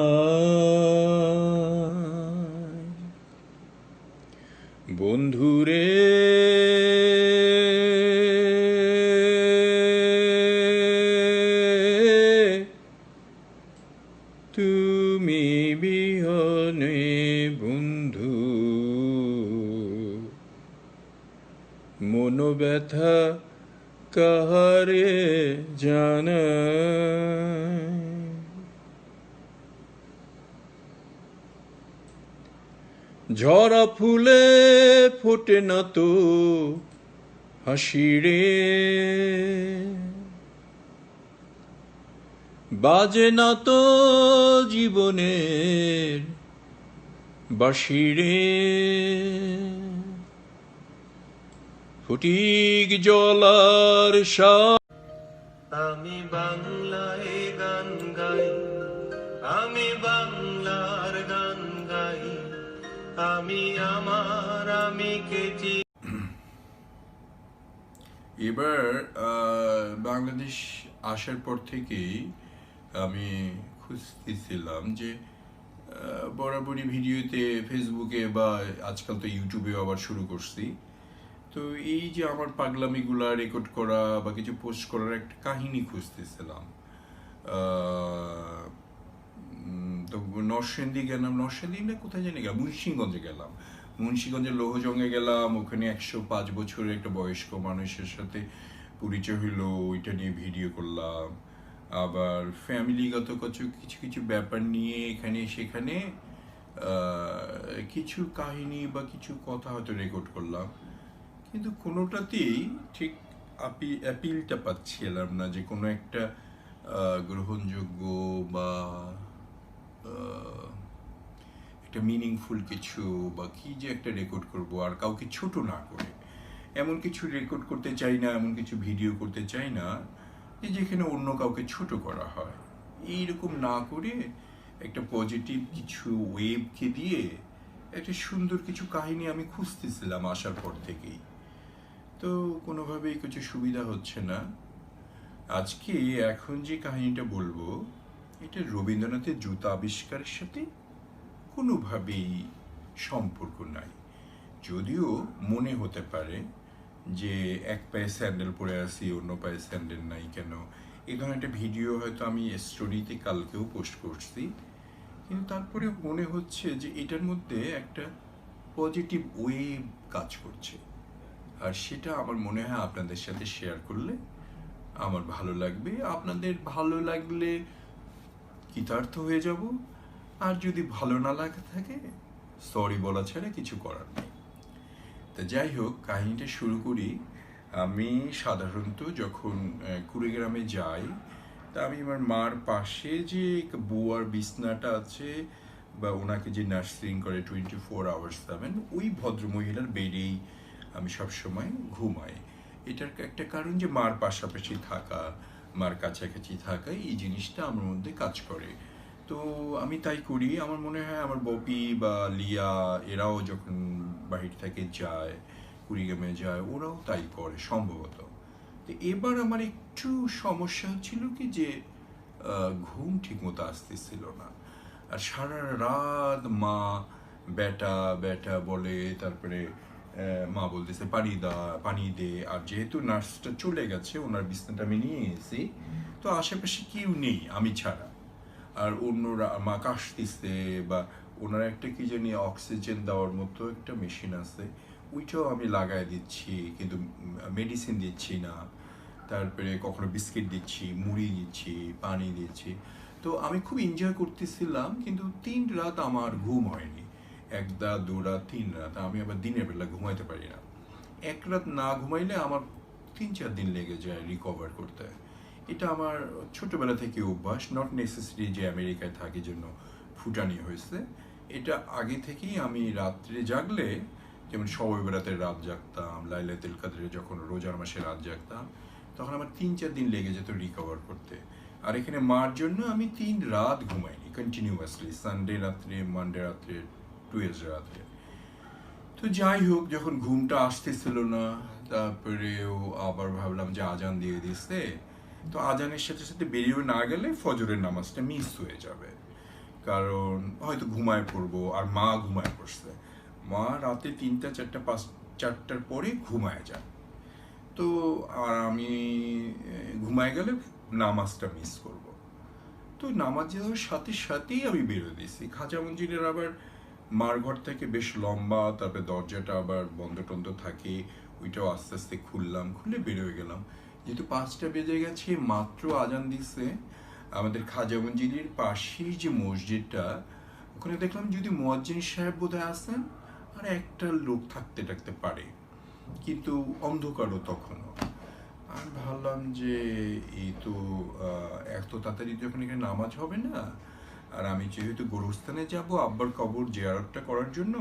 বন্ধুরে তুমি বিহনে বন্ধু, মনোব্যথা কাহারে জানা। ঝরা ফুলে ফোটে না তো হাসি রে, বাজে না তো জীবনের বাঁশি রে। ফটিক জলার আমি বাংলায় গান গাই, আমি বাংলার গান গাই, আমি আমার আমি কেজি। এবার বাংলাদেশ আসার পর থেকেই আমি খুঁজতেছিলাম যে বরাবরই ভিডিওতে, ফেসবুকে বা আজকাল তো ইউটিউবেও আবার শুরু করছি। তো এই যে আমার পাগলামিগুলা রেকর্ড করা বা কিছু পোস্ট করার একটা কাহিনী খুঁজতেছিলাম। তো নরসিংদী গেলাম, নরসিংদী না কোথায় জানি গেলাম, মুন্সিগঞ্জে গেলাম। মুন্সিগঞ্জের লৌহজঙ্গে গেলাম, ওখানে 105 বছরের একটা বয়স্ক মানুষের সাথে পরিচয় হইলো, ওইটা নিয়ে ভিডিও করলাম। আবার ফ্যামিলিগত কিছু কিছু ব্যাপার নিয়ে এখানে সেখানে কিছু কাহিনী বা কিছু কথা হয়তো রেকর্ড করলাম, কিন্তু কোনোটাতেই ঠিক অ্যাপিলটা পাচ্ছিলাম না যে কোনো একটা গ্রহণযোগ্য বা একটা মিনিংফুল কিছু, বা কি যে একটা রেকর্ড করব আর কাউকে ছোট না করে। এমন কিছু রেকর্ড করতে চাই না, এমন কিছু ভিডিও করতে চাই না যে যেখানে অন্য কাউকে ছোট করা হয়। এইরকম না করে একটা পজিটিভ কিছু ওয়েবকে দিয়ে একটা সুন্দর কিছু কাহিনী আমি খুঁজতেছিলাম আসার পর থেকেই। তো কোনোভাবেই কিছু সুবিধা হচ্ছে না। আজকে এখন যে কাহিনীটা বলবো, এটা রবীন্দ্রনাথের জুতা আবিষ্কারের সাথে কোনোভাবেই সম্পর্ক নাই। যদিও মনে হতে পারে যে এক পায়ে স্যান্ডেল পরে আছি, অন্য পায়ে স্যান্ডেল নাই কেন। এই ধরনের একটা ভিডিও হয়তো আমি স্টোরিতে কালকেও পোস্ট করছি, কিন্তু তারপরে মনে হচ্ছে যে এটার মধ্যে একটা পজিটিভ ওয়েভ কাজ করছে। আর সেটা আমার মনে হয় আপনাদের সাথে শেয়ার করলে আমার ভালো লাগবে। আপনাদের ভালো লাগলে কৃতার্থ হয়ে যাব, আর যদি ভালো না লাগে থাকে সরি বলা ছাড়া কিছু করার নেই। তা যাই হোক, কাহিনীটা শুরু করি। আমি সাধারণত যখন কুড়িগ্রামে যাই, তা আমি আমার মার পাশে যে বুয়ার বিছনাটা আছে বা ওনাকে যে নার্সিং করে 24/7, ওই ভদ্রমহিলার বেডেই আমি সবসময় ঘুমাই। এটার একটা কারণ যে মার পাশাপাশি থাকা, মার কাছাকাছি থাকা, এই জিনিসটা আমার মধ্যে কাজ করে। তো আমি তাই করি। আমার মনে হয় আমার বপি বা লিয়া এরাও যখন বাহির থেকে যায়, কুড়িগ্রামে যায়, ওরাও তাই করে সম্ভবত। তো এবার আমার একটু সমস্যা হচ্ছিল কি যে ঘুম ঠিক মতো আসতেছিল না। আর সারা রাত মা বেটা বেটা বলে, তারপরে মা বলতেছে পানি দে। আর যেহেতু নার্সটা চলে গেছে, ওনার বিছনাটা আমি নিয়ে এসেছি, তো আশেপাশে কেউ নেই আমি ছাড়া। আর অন্যরা মা কাশতেছে, বা ওনার একটা কি জানি অক্সিজেন দেওয়ার মতো একটা মেশিন আছে, ওইটাও আমি লাগাই দিচ্ছি, কিন্তু মেডিসিন দিচ্ছি না। তারপরে কখনো বিস্কিট দিচ্ছি, মুড়ি দিচ্ছি, পানি দিচ্ছি। তো আমি খুব এনজয় করতেছিলাম, কিন্তু 3 রাত আমার ঘুম হয়নি। 1 রাত 2 রাত 3 রাত আমি আবার দিনের বেলা ঘুমাইতে পারি না। 1 রাত না ঘুমাইলে আমার 3-4 দিন লেগে যায় রিকভার করতে। এটা আমার ছোটবেলা থেকে অভ্যাস, নট নেসেসারি যে আমেরিকায় থাকি জন্য ফুটানি হয়েছে। এটা আগে থেকেই আমি রাত্রে জাগলে, যেমন শবে বরাতে রাত জাগতাম, লাইলাতুল কদরে যখন রোজার মাসে রাত জাগতাম, তখন আমার 3-4 দিন লেগে যেত রিকভার করতে। আর এখানে মার জন্য আমি 3 রাত ঘুমাইনি কন্টিনিউয়াসলি, সানডে রাত্রে, মানডে রাত্রে, টুয়েসডে রাত্রে। তো যাই হোক, যখন ঘুমটা আসতেছিল না, তারপরেও আবার ভাবলাম যে আজান দিয়ে দিচ্ছে, তো আজানের সাথে সাথে বেরিয়ে না গেলে ফজরের নামাজটা মিস হয়ে যাবে, কারণ হয়তো ঘুমায় পড়বো। আর মা ঘুমায় পড়ছে, মা রাতে 3টা 4টা 4টার পরে ঘুমায় যায়। তো আর আমি ঘুমায় গেলে নামাজটা মিস করব। তো নামাজ যাওয়ার সাথে সাথেই আমি বেরোয় দিয়েছি। খাজা মঞ্জিলের আবার মার ঘর থেকে বেশ লম্বা, তারপরে দরজাটা আবার বন্ধ টন্ধ থাকে, ওইটাও আস্তে আস্তে খুলে বেরোয় গেলাম। যেহেতু 5টা বেজে গেছে, মাত্র আজান দিচ্ছে। আমাদের খাজা মঞ্জিলের পাশেই যে মসজিদটা, ওখানে দেখলাম যদি মুয়াজ্জিন সাহেব বোধহয় আসেন, আর একটা লোক থাকতে পারে, কিন্তু অন্ধকারও তখনও। আমি ভাবলাম যে এই তো এত তাড়াতাড়ি যখন এখানে নামাজ হবে না, আর আমি যেহেতু গোরস্থানে যাব আব্বার কবর জিয়ারতটা করার জন্য,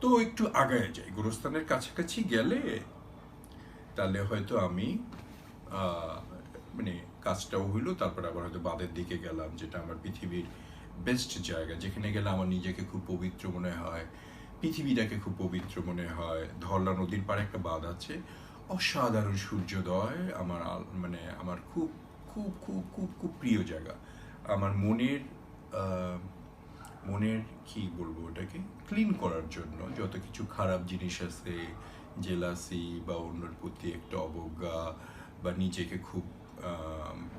তো একটু আগায় যাই। গোরস্থানের কাছাকাছি গেলে তাহলে হয়তো আমি মানে কাজটাও হইলো। তারপর আবার হয়তো বাদের দিকে গেলাম, যেটা আমার পৃথিবীর বেস্ট জায়গা, যেখানে গেলে আমার নিজেকে খুব পবিত্র মনে হয়, পৃথিবীটাকে খুব পবিত্র মনে হয়। ধরলা নদীর পাড়ে একটা বাঁধ আছে, অসাধারণ সূর্যোদয়। আমার মানে আমার খুব খুব খুব খুব খুব প্রিয় জায়গা। আমার মনের কি বলবো ওটাকে ক্লিন করার জন্য, যত কিছু খারাপ জিনিস আছে, জেলাসি বা অন্যের প্রতি একটা অবজ্ঞা, বা নিজেকে খুব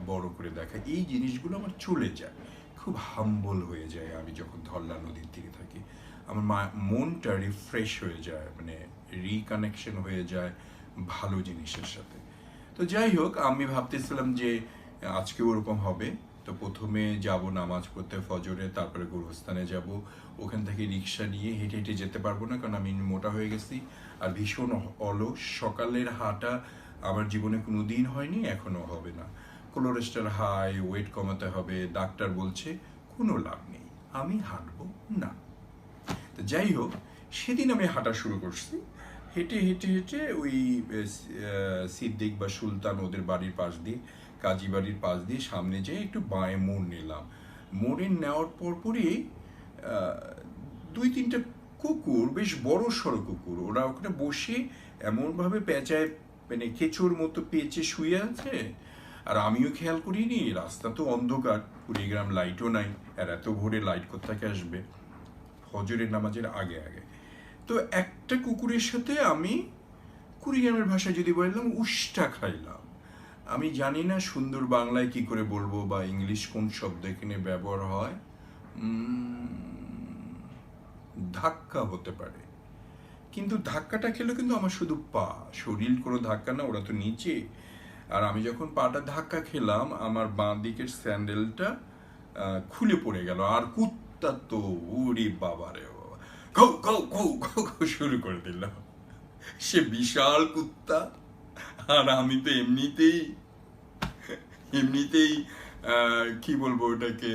বড় করে দেখা, এই জিনিসগুলো আমার চলে যায়। খুব হাম্বল হয়ে যায় আমি যখন ধরলা নদীর তীরে থাকি। আমার মনটা রিফ্রেশ হয়ে যায়, মানে রিকানেকশন হয়ে যায় ভালো জিনিসের সাথে। তো যাই হোক, আমি ভাবতেছিলাম যে আজকে ওরকম হবে। তো প্রথমে যাব নামাজ পড়তে ফজরে, তারপরে গোরস্থানে যাব। ওখান থেকে রিক্সা নিয়ে হেঁটে হেঁটে যেতে পারবো না, কারণ আমি মোটা হয়ে গেছি আর ভীষণ অলস। সকালের হাঁটা আমার জীবনে কোনো দিন হয়নি, এখনো হবে না। কোলেস্টেরল হাই, ওয়েট কমাতে হবে, ডাক্তার বলছে কোনো লাভ নেই, আমি হাঁটবো না। তো যাই হোক, সেদিন আমি হাঁটা শুরু করছি। হেঁটে হেঁটে হেঁটে ওই সিদ্দিক বা সুলতান ওদের বাড়ির পাশ দিয়ে, কাজী বাড়ির পাশ দিয়ে সামনে যেয়ে একটু বাঁয়ে মোড় নিলাম। মোড়ে নেওয়ার পরপরই দুই তিনটা কুকুর, বেশ বড় সড়ো কুকুর, ওরা ওখানে বসে এমনভাবে পেঁচায়, মানে কেঁচোর মতো পেঁচে শুয়ে আছে। আর আমিও খেয়াল করিনি, রাস্তা তো অন্ধকার, কুড়িগ্রাম লাইটও নাই, আর এত ভোরে লাইট কোত্থেকে আসবে, ফজরের নামাজের আগে আগে। তো একটা কুকুরের সাথে আমি কুড়িগ্রামের ভাষায় যদি বললাম উষ্টা খাইলাম। আমি জানি না সুন্দর বাংলায় কি করে বলবো বা ইংলিশ কোন শব্দ এখানে ব্যবহার হয়। ধাক্কা হতে পারে, কিন্তু ধাক্কাটা খেলো কিন্তু আমার শুধু পা, শরীর কোনো ধাক্কা না, ওরা তো নিচে। আর আমি যখন পাটা ধাক্কা খেলাম, আমার বাঁ দিকের স্যান্ডেলটা খুলে পড়ে গেল। আর কুত্তা তো ওরে বাবারে বাবা, ঘৌ ঘৌ ঘৌ ঘৌ ঘৌ শুরু করে দিল। সে বিশাল কুত্তা, আর আমি তো এমনিতেই এমনিতেই কি বলবো ওটাকে,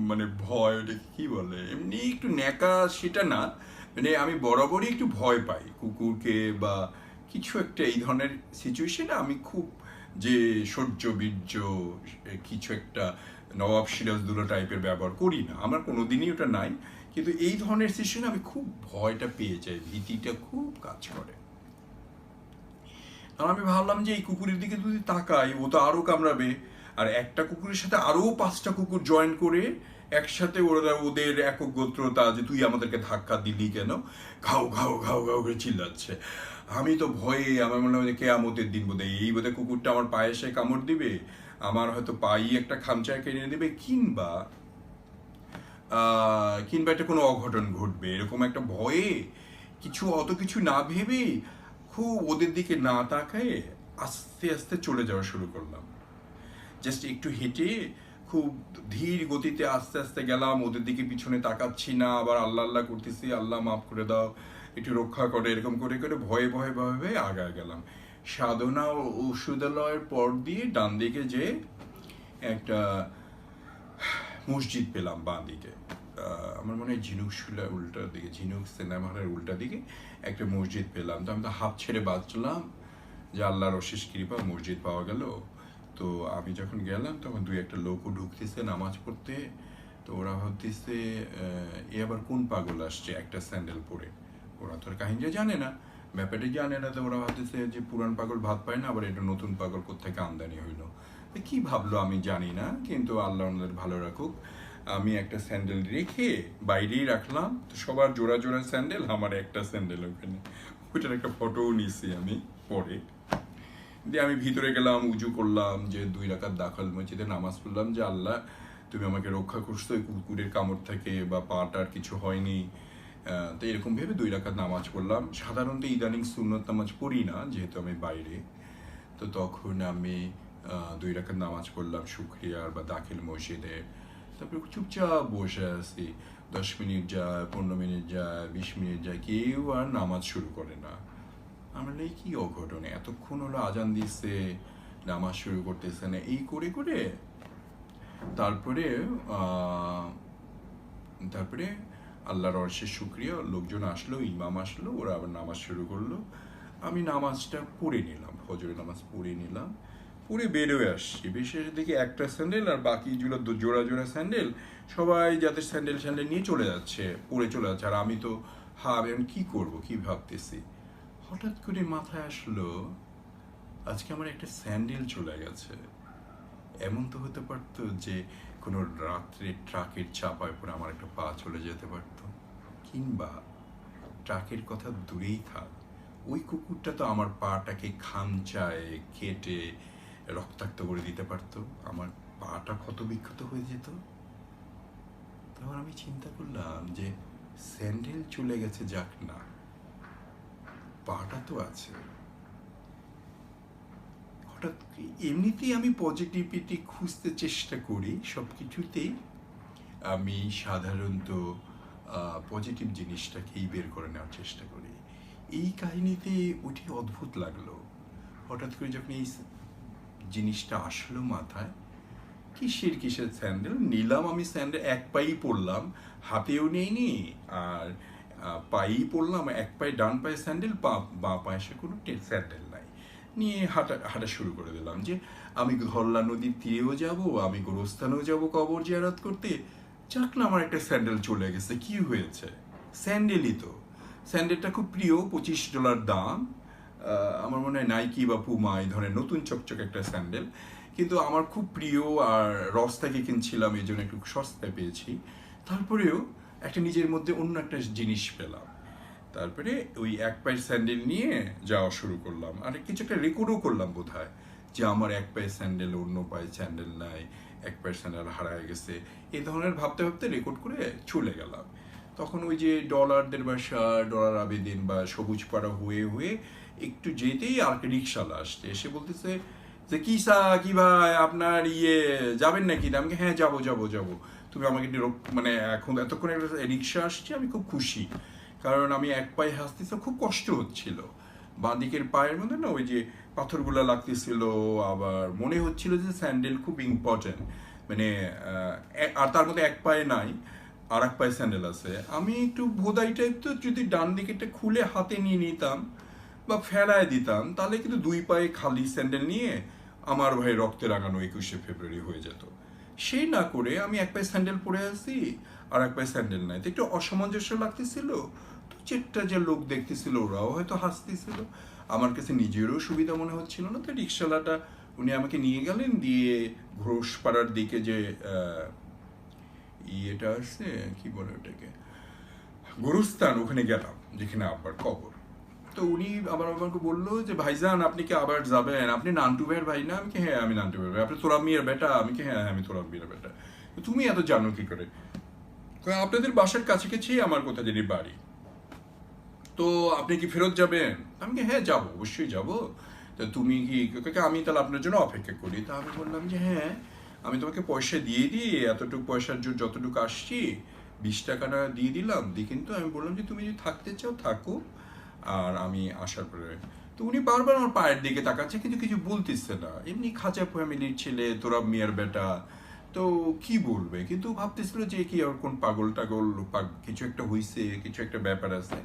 মানে ভয়, ওটাকে কি বলে, এমনি একটু ন্যাকা সেটা না, মানে আমি বরাবরই একটু ভয় পাই কুকুরকে বা কিছু একটা এই ধরনের সিচুয়েশনে। আমি খুব যে সহ্য বীর্য কিছু একটা নবাব সিরাজদৌল্লা টাইপের ব্যবহার করি না, আমার কোনোদিনই ওটা নাই। কিন্তু এই ধরনের সিচুয়েশনে আমি খুব ভয়টা পেয়ে যাই, ভীতিটা খুব কাজ করে। আর আমি ভাবলাম যে এই কুকুরের দিকে যদি তাকাই, ও তো আরো কামড়াবে। আর একটা কুকুরের সাথে আরো 5টা কুকুর জয়েন করে একসাথে ওরা ওদের একক গোত্রতা, যে তুই আমাদেরকে ধাক্কা দিলি কেন, ঘাউ ঘাউ ঘাউ ঘাউ করে চিল্লাচ্ছে। আমি তো ভয়ে, আমার মনে হয় কেয়ামতের দিন বোধহয় এই বোধহয় কুকুরটা আমার পায়ে এসে কামড় দিবে, আমার হয়তো পাই একটা খামচায় কেড়ে দেবে, কিংবা কিংবা একটা কোনো অঘটন ঘটবে, এরকম একটা ভয়ে কিছু অত কিছু না ভেবে খুব ওদের দিকে না তাকায় আস্তে আস্তে চলে যাওয়া শুরু করলাম। জাস্ট একটু হেঁটে খুব ধীর গতিতে আস্তে আস্তে গেলাম, ওদের দিকে পিছনে তাকাচ্ছি না, আবার আল্লাহ আল্লাহ করতেছি, আল্লাহ মাফ করে দাও, একটু রক্ষা করে, এরকম করে করে ভয়ে ভয়ে ভয়ে ভয়ে আগায় গেলাম। সাধনা ও ঔষধালয়ের পর দিয়ে ডান দিকে যে একটা মসজিদ পেলাম বাঁ দিকে, আমার মনে হয় ঝিনুক শুলা উল্টা দিকে, ঝিনুক সিনেমা হলের উল্টা দিকে একটা মসজিদ পেলাম। তো আমি তো হাফ ছেড়ে বাঁচলাম যে আল্লাহর অশেষ কৃপা, মসজিদ পাওয়া গেল। তো আমি যখন গেলাম তখন দুই একটা লোকও ঢুকতেছে নামাজ পড়তে। তো ওরা ভাবতেছে এ আবার কোন পাগল আসছে একটা স্যান্ডেল পরে, ওরা তো আর কাহিনীটা জানে না, ব্যাপারটা জানে না। তো ওরা ভাবতেছে যে পুরান পাগল ভাত পায় না, আবার এটা নতুন পাগল কোত্থেকে আমদানি হইলো, কি ভাবলো আমি জানি না, কিন্তু আল্লাহ ওনাদের ভালো রাখুক। আমি একটা স্যান্ডেল রেখে বাইরেই রাখলাম, তো সবার জোড়া জোড়া স্যান্ডেল, আমার একটা স্যান্ডেল ওখানে, ওইটার একটা ফটোও নিছি আমি পরে। দিয়ে আমি ভিতরে গেলাম, উজু করলাম, যে 2 রাকাত দাখাল মসজিদে নামাজ পড়লাম, যে আল্লাহ তুমি আমাকে রক্ষা করছো এই কুকুরের কামড় থেকে, বা পাটার কিছু হয়নি। তো এরকম ভেবে 2 রাকাত নামাজ পড়লাম। সাধারণত ইদানিং সুন্নত নামাজ পড়ি না, যেহেতু আমি বাইরে। তো তখন আমি 2 রাকাত নামাজ পড়লাম শুক্রিয়ার বা দাখিল মসজিদে। তারপরে চুপচাপ বসে আছি, 10 মিনিট যায়, 15 মিনিট যায়, 20 মিনিট যায়, কেউ আর নামাজ শুরু করে না। আমরা এই কি অঘটনে, এতক্ষণ হলো আজান দিচ্ছে, নামাজ শুরু করতেছে না, এই করে করে তারপরে তারপরে আল্লাহর অশেষ শুকরিয়া, লোকজন আসলো, ইমাম আসলো, ওরা আবার নামাজ শুরু করলো। আমি নামাজটা পড়ে নিলাম, ফজরের নামাজ পড়ে নিলাম, পরে বেরোয় আসছি। বিশেষ দিকে একটা স্যান্ডেল আর বাকিগুলো জোড়া জোড়া স্যান্ডেল, সবাই যাদের স্যান্ডেল স্যান্ডেল নিয়ে চলে যাচ্ছে, পরে চলে যাচ্ছে। আর আমি তো এখন কি করব, কি ভাবতেছি, হঠাৎ করে মাথায় আসলো আজকে আমার একটা স্যান্ডেল চলে গেছে। এমন তো হতে পারতো যে কোনো রাত্রে ট্রাকের চাপায় পরে আমার একটা পা চলে যেতে পারতো, কিংবা ট্রাকের কথা দূরেই থাক, ওই কুকুরটা তো আমার পাটাকে খামচায় কেটে রক্তাক্ত করে দিতে পারতো, আমার পাটা ক্ষত বিক্ষত হয়ে যেত। তখন আমি চিন্তা করলাম যে স্যান্ডেল চলে গেছে, যাক না, পাটা তো আছে। হঠাৎ এমনিতেই আমি পজিটিভিটি খুঁজতে চেষ্টা করি সব কিছুতেই, আমি সাধারণত পজিটিভ জিনিসটাকেই বের করে নেওয়ার চেষ্টা করি। এই কাহিনীতে ওটি অদ্ভুত লাগলো, হঠাৎ করে যখন এই জিনিসটা আসলো মাথায়, কিসের স্যান্ডেল নিলাম আমি, স্যান্ডেল এক পাই পরলাম, হাতেও নেইনি, আর পায়েই পড়লাম, এক পায়ে ডান পায়ে স্যান্ডেল, বাঁ পায়ে সে কোনো স্যান্ডেল নাই, নিয়ে হাঁটা হাঁটা শুরু করে দিলাম যে আমি ধরলা নদীর তীরেও যাব, আমি গোরস্থানেও যাব কবর জিয়ারত করতে। যাক না, আমার একটা স্যান্ডেল চলে গেছে, কি হয়েছে, স্যান্ডেলই তো। স্যান্ডেলটা খুব প্রিয়, $25 দাম। আমার মনে হয় নাইকি বা পুমা এই ধরনের নতুন চকচক একটা স্যান্ডেল, কিন্তু আমার খুব প্রিয়, আর রস থেকে কিনছিলাম এই জন্য একটু সস্তায় পেয়েছি। তারপরেও একটা নিজের মধ্যে অন্য একটা জিনিস পেলাম। তারপরে ওই এক পায়ের স্যান্ডেল নিয়ে যাওয়া শুরু করলাম, আর কিছু একটা রেকর্ডও করলাম বোধহয়, যে আমার এক পায়ের স্যান্ডেল, অন্য পায়ের স্যান্ডেল নাই, এক পায়ের স্যান্ডেল হারায় গেছে, এই ধরনের ভাবতে ভাবতে রেকর্ড করে চলে গেলাম। তখন ওই যে ডলারদের বাসা, ডলার আবেদিন বা সবুজ পাড়া হয়ে হয়ে একটু যেতেই আর একটা রিক্সাওয়ালা আসছে, এসে বলতেছে যে কি কি ভাই আপনার যাবেন নাকি? আমি হ্যাঁ যাবো যাবো যাবো, তুমি আমাকে মানে এখন এতক্ষণ একটা রিক্সা আসছে, আমি খুব খুশি, কারণ আমি এক পায়ে হাসতেছি, খুব কষ্ট হচ্ছিল, বাঁ দিকের পায়ের মধ্যে না ওই যে পাথরগুলো লাগতেছিল, আবার মনে হচ্ছিল যে স্যান্ডেল খুব ইম্পর্টেন্ট, মানে আর তার মধ্যে এক পায়ে নাই, আর এক পায়ে স্যান্ডেল আছে। আমি একটু ভোদাই টাইপ, তো যদি ডান দিকেরটা খুলে হাতে নিয়ে নিতাম বা ফেলায় দিতাম, তাহলে কিন্তু দুই পায়ে খালি স্যান্ডেল নিয়ে আমার ভাই রক্তে রাঙানো 21শে ফেব্রুয়ারি হয়ে যেত। সেই না করে আমি এক পায়ে স্যান্ডেল পরে আছি, আর এক পায়ে স্যান্ডেল নাই, তো একটু অসামঞ্জস্য লাগতেছিল। তো যেটা যে লোক দেখতেছিল ওরাও হয়তো হাসতেছিল, আমার কাছে নিজেরও সুবিধা মনে হচ্ছিল না। তো রিক্সাওয়ালাটা উনি আমাকে নিয়ে গেলেন, দিয়ে ঘোষপাড়ার দিকে যে ইয়েটা আসছে, কি বলে ওটাকে, গোরস্থান, ওখানে গেলাম যেখানে আব্বার কবর। তো উনি আবার আমাকে বললো যে ভাইজান আপনি কি আবার যাবেন, আপনি নান্টু ভাইয়ের ভাই না? আমি কি হ্যাঁ আমি নান্টু ভাইয়ের ভাই। আপনি তোরাব মিয়ার বেটা? আমি কি হ্যাঁ আমি তোরাব মিয়ার বেটা। তুমি এত জানো কি করে? আপনাদের বাসার কাছাকাছি আমার কোথা জানি বাড়ি, তো আপনি কি ফেরত যাবেন? আমি কি হ্যাঁ যাবো, অবশ্যই যাবো। তা তুমি কি, আমি তাহলে আপনার জন্য অপেক্ষা করি। তা আমি বললাম যে হ্যাঁ, আমি তোমাকে পয়সা দিয়ে দিই, এতটুকু পয়সার জন্য যতটুকু আসছি, 20 টাকাটা দিয়ে দিলাম, দিয়ে কিন্তু আমি বললাম যে তুমি যদি থাকতে চাও থাকো, আর আমি আসার পরে। তো উনি বারবার আমার পায়ের দিকে তাকাচ্ছে, কিন্তু কিছু বলতেছে না, এমনি খাঁচা ফ্যামিলির ছেলে, তোরা মিয়ার বেটা, তো কি বলবে, কিন্তু ভাবতেছিল যে কি আর কোন পাগল টাগল, কিছু একটা হইছে, কিছু একটা ব্যাপার আছে।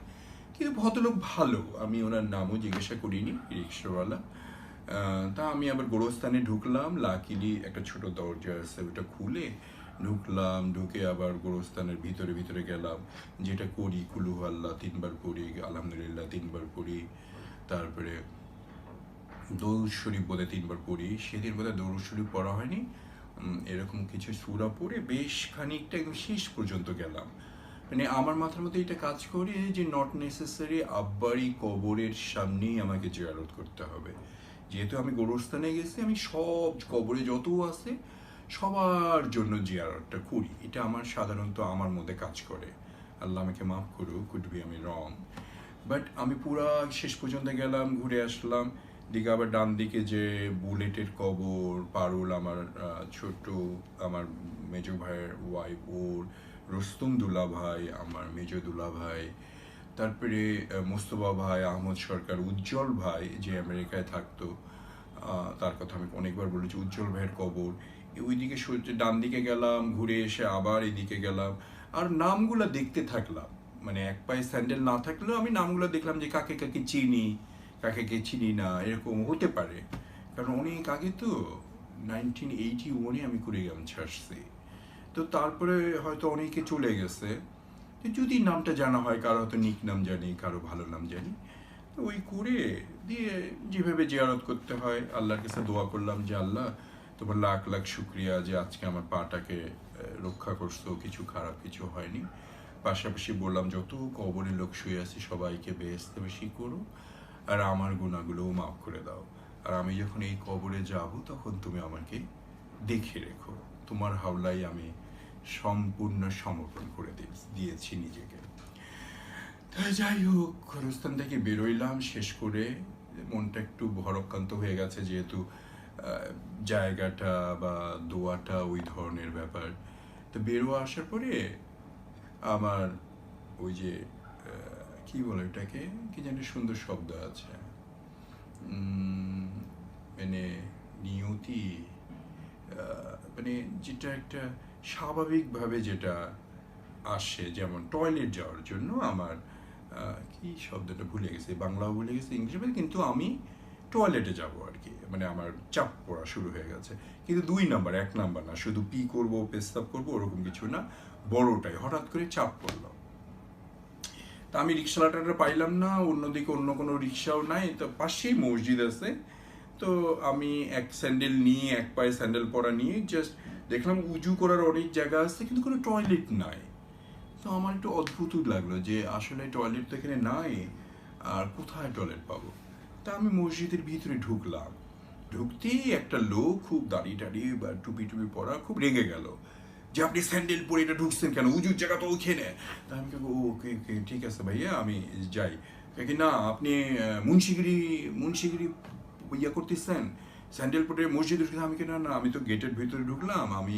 কিন্তু ভদ্রলোক ভালো, আমি ওনার নামও জিজ্ঞাসা করিনি, রিক্সাওয়ালা। তা আমি আবার গোরস্থানে ঢুকলাম, লাকিলি একটা ছোট দরজা আছে, ওটা খুলে ঢুকলাম, ঢুকে আবার গোরস্থানের ভিতরে ভিতরে গেলাম, যেটা করি, কুলু আল্লাহ 3বার পড়ি, আলহামদুলিল্লাহ 3বার পড়ি, তারপরে দরুদ শরীফ বোধহয় 3বার পড়ি, সেদিন বোধহয় দরুদ শরীফ পড়া হয়নি, এরকম কিছু সূরা পড়ে বেশ খানিকটা একদম শেষ পর্যন্ত গেলাম। মানে আমার মাথার মধ্যে এটা কাজ করে যে নট নেসেসারি আব্বারি কবরের সামনেই আমাকে জিয়ারত করতে হবে, যেহেতু আমি গোরস্থানে গেছি, আমি সব কবরে যত আছে সবার জন্য জিয়ারতটা করি, এটা আমার সাধারণত আমার মধ্যে কাজ করে। আল্লাহ আমাকে মাফ করুক, কুড বি আমি রং, বাট আমি পুরা শেষ পর্যন্ত গেলাম, ঘুরে আসলাম। দিকে আবার ডান দিকে যে বুলেটের কবর, পারুল আমার ছোট, আমার মেজো ভাইয়ের ওয়াইফ, ওর রুস্তম দুলা ভাই, আমার মেজো দুলা ভাই, তারপরে মোস্তফা ভাই, আহমদ সরকার, উজ্জ্বল ভাই যে আমেরিকায় থাকতো, তার কথা আমি অনেকবার বলেছি, উজ্জ্বল ভাইয়ের কবর। ওইদিকে ডান দিকে গেলাম, ঘুরে এসে আবার এদিকে গেলাম, আর নামগুলা দেখতে থাকলাম, মানে এক পায়ে স্যান্ডেল না থাকলেও আমি নামগুলো দেখলাম যে কাকে কাকে চিনি, কাকে কে চিনি না, এরকম হতে পারে, কারণ অনেক আগে তো, 1981-এ আমি কুড়িগ্রাম ছাড়ছি। তো তারপরে হয়তো অনেকে চলে গেছে, তো যদি নামটা জানা হয়, কারো হয়তো নিক নাম জানি, কারো ভালো নাম জানি, তো ওই করে দিয়ে যেভাবে জিয়ারত করতে হয়, আল্লাহর কাছে দোয়া করলাম যে আল্লাহ তোমার লাখ লাখ শুক্রিয়া যে আজকে আমার পাটাকে রক্ষা করছো, কিছু খারাপ কিছু হয়নি। পাশাপাশি বললাম যত কবরে লোক শুয়ে আছে সবাইকে বেহেশতে বেশি করো, আর আমার গুণাগুলোও মাফ করে দাও, আর আমি যখন এই কবরে যাব তখন তুমি আমাকে দেখে রেখো, তোমার হাওলায় আমি সম্পূর্ণ সমর্পণ করে দিয়েছি নিজেকে। তাই যাই হোক, খরস্থান থেকে বেরোইলাম, শেষ করে মনটা একটু ভরক্রান্ত হয়ে গেছে, যেহেতু জায়গাটা বা দোয়াটা ওই ধরনের ব্যাপার। তো বেরো আসার পরে আমার ওই যে কি বলে ওটাকে, কি জানি সুন্দর শব্দ আছে, মানে নিয়তি, মানে যেটা একটা স্বাভাবিকভাবে যেটা আসে, যেমন টয়লেট যাওয়ার জন্য আমার কি শব্দটা ভুলে গেছে, বাংলাও ভুলে গেছে, ইংলিশে, কিন্তু আমি টয়লেটে যাব আর কি, মানে আমার চাপ পড়া শুরু হয়ে গেছে। কিন্তু 2 নাম্বার, 1 নাম্বার না, শুধু পি করব পেশাব করবো ওরকম কিছু না, বড়টাই হঠাৎ করে চাপ পড়লো। তা আমি রিক্সাওয়ালাটা পাইলাম না, অন্যদিকে অন্য কোনো রিক্সাও নাই, তো পাশেই মসজিদ আছে। তো আমি এক স্যান্ডেল নিয়ে, এক পায়ে স্যান্ডেল পরা নিয়ে জাস্ট দেখলাম উজু করার অনেক জায়গা আছে কিন্তু কোনো টয়লেট নাই। তো আমার একটু অদ্ভুতই লাগলো যে আসলে টয়লেট তো এখানে নাই, আর কোথায় টয়লেট পাবো। তা আমি মসজিদের ভিতরে ঢুকলাম, ঢুকতেই একটা লোক খুব দাঁড়িয়ে টাড়িয়ে বা টুপি টুপি পরা খুব রেগে গেল যে আপনি স্যান্ডেল পরে এটা ঢুকছেন কেন, উজুর জায়গা তো ওখানে। তা আমি ওকে ওকে ঠিক আছে ভাইয়া আমি যাই। কি না আপনি মুন্সিগিরি ইয়া করতেছেন, স্যান্ডেল পরে মসজিদে ঢুকলাম। আমি কি না না আমি তো গেটের ভিতরে ঢুকলাম, আমি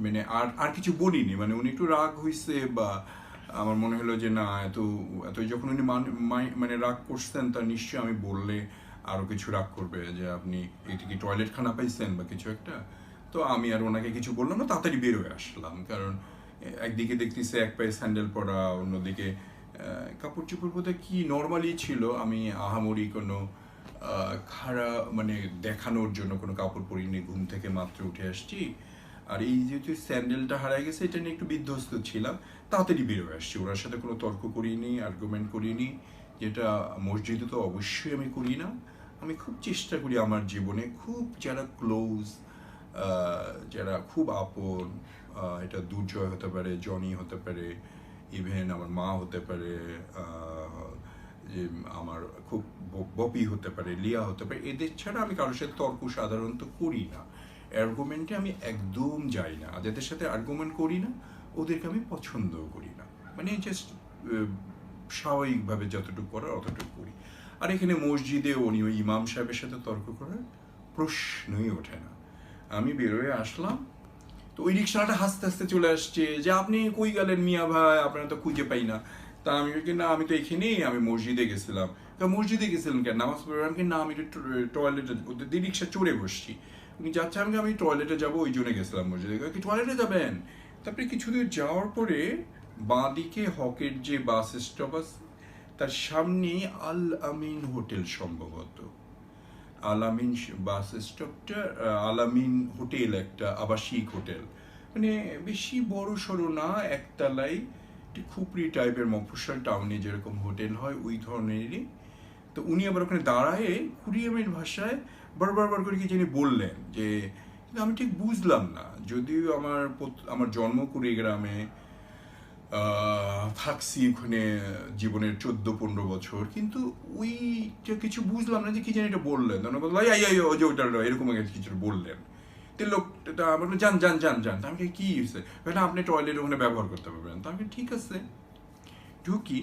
মানে আর আর কিছু বলিনি, মানে উনি একটু রাগ হয়েছে বা আমার মনে হলো যে না এত এত যখন উনি মানে রাগ করছেন তা নিশ্চয়ই আমি বললে আরো কিছু রাগ করবে যে আপনি এটা কি টয়লেট খানা পাইছেন বা কিছু একটা। তো আমি আর ওনাকে কিছু বললাম না, তাড়াতাড়ি বের হয়ে আসলাম, কারণ একদিকে দেখতেছে এক পায়ে স্যান্ডেল পরা, অন্যদিকে কাপড় চোপড় বোধহয় কি নর্মালি ছিল, আমি আহামরি কোনো খারাপ মানে দেখানোর জন্য কোনো কাপড় পরিনি, ঘুম থেকে মাত্র উঠে আসছি। আর এই যেহেতু স্যান্ডেলটা হারাই গেছে এটা নিয়ে একটু বিধ্বস্ত ছিলাম, তাড়াতাড়ি বের হয়ে আসছি, ওনার সাথে কোনো তর্ক করিনি, আর্গুমেন্ট করিনি, যেটা মসজিদে তো অবশ্যই আমি করি না। আমি খুব চেষ্টা করি আমার জীবনে খুব যারা ক্লোজ, যারা খুব আপন, এটা দুর্জয় হতে পারে, জনি হতে পারে, ইভেন আমার মা হতে পারে, যে আমার খুব বপি হতে পারে, লিয়া হতে পারে, এদের ছাড়া আমি কারোর সাথে তর্ক সাধারণত করি না। আর্গুমেন্টে আমি একদম যাই না, যাদের সাথে আর্গুমেন্ট করি না ওদেরকে আমি পছন্দও করি না, মানে জাস্ট স্বাভাবিকভাবে যতটুকু করার অতটুকু করি। আর এখানে মসজিদে উনি ওই ইমাম সাহেবের সাথে তর্ক করার প্রশ্নই ওঠে না। আমি বেরোয় আসলাম, তো ওই রিক্সাটা হাসতে হাসতে চলে আসছে যে আপনি কই গেলেন মিয়া ভাই, আপনারা তো খুঁজে পাই না। তা আমি কি না আমি তো এখানেই, আমি মসজিদে গেছিলাম। তা মসজিদে গেছিলেন কেন, নামাজ পড়লাম কি না, আমি টয়লেটে ওদের রিক্সা চড়ে বসছি, উনি যাচ্ছে আমি টয়লেটে যাবো ওই জন্য গেছিলাম মসজিদে। কি টয়লেটে যাবেন? তারপরে কিছু দূর যাওয়ার পরে বাঁ দিকে হকের যে বাস স্টপ আছে তার সামনে আল আমিন হোটেল, সম্ভবত আল আমিন বাস স্টপটা আল আমিন হোটেল, একটা আবাসিক হোটেল, মানে বেশি বড় সড়ো না, একতলাই, একটি খুপড়ি টাইপের, মফস্বল টাউনে যেরকম হোটেল হয় ওই ধরনেরই। তো উনি আবার ওখানে দাঁড়ায় কুড়িয়ামের ভাষায় বারবার করে কি জানি বললেন, যে কিন্তু আমি ঠিক বুঝলাম না, যদিও আমার জন্ম কুড়িগ্রামে, থাকছি ওখানে জীবনের 14-15 বছর, কিন্তু ওইটা কিছু বুঝলাম না যে কি জানি এটা বললেন। তখন বললো যে ওটা এরকম কিছু বললেন। তো লোকটা আমার যান যান যান যান, আমি কি হয়েছে, না আপনি টয়লেট ওখানে ব্যবহার করতে পারবেন। তো আমি ঠিক আছে ঢুকি।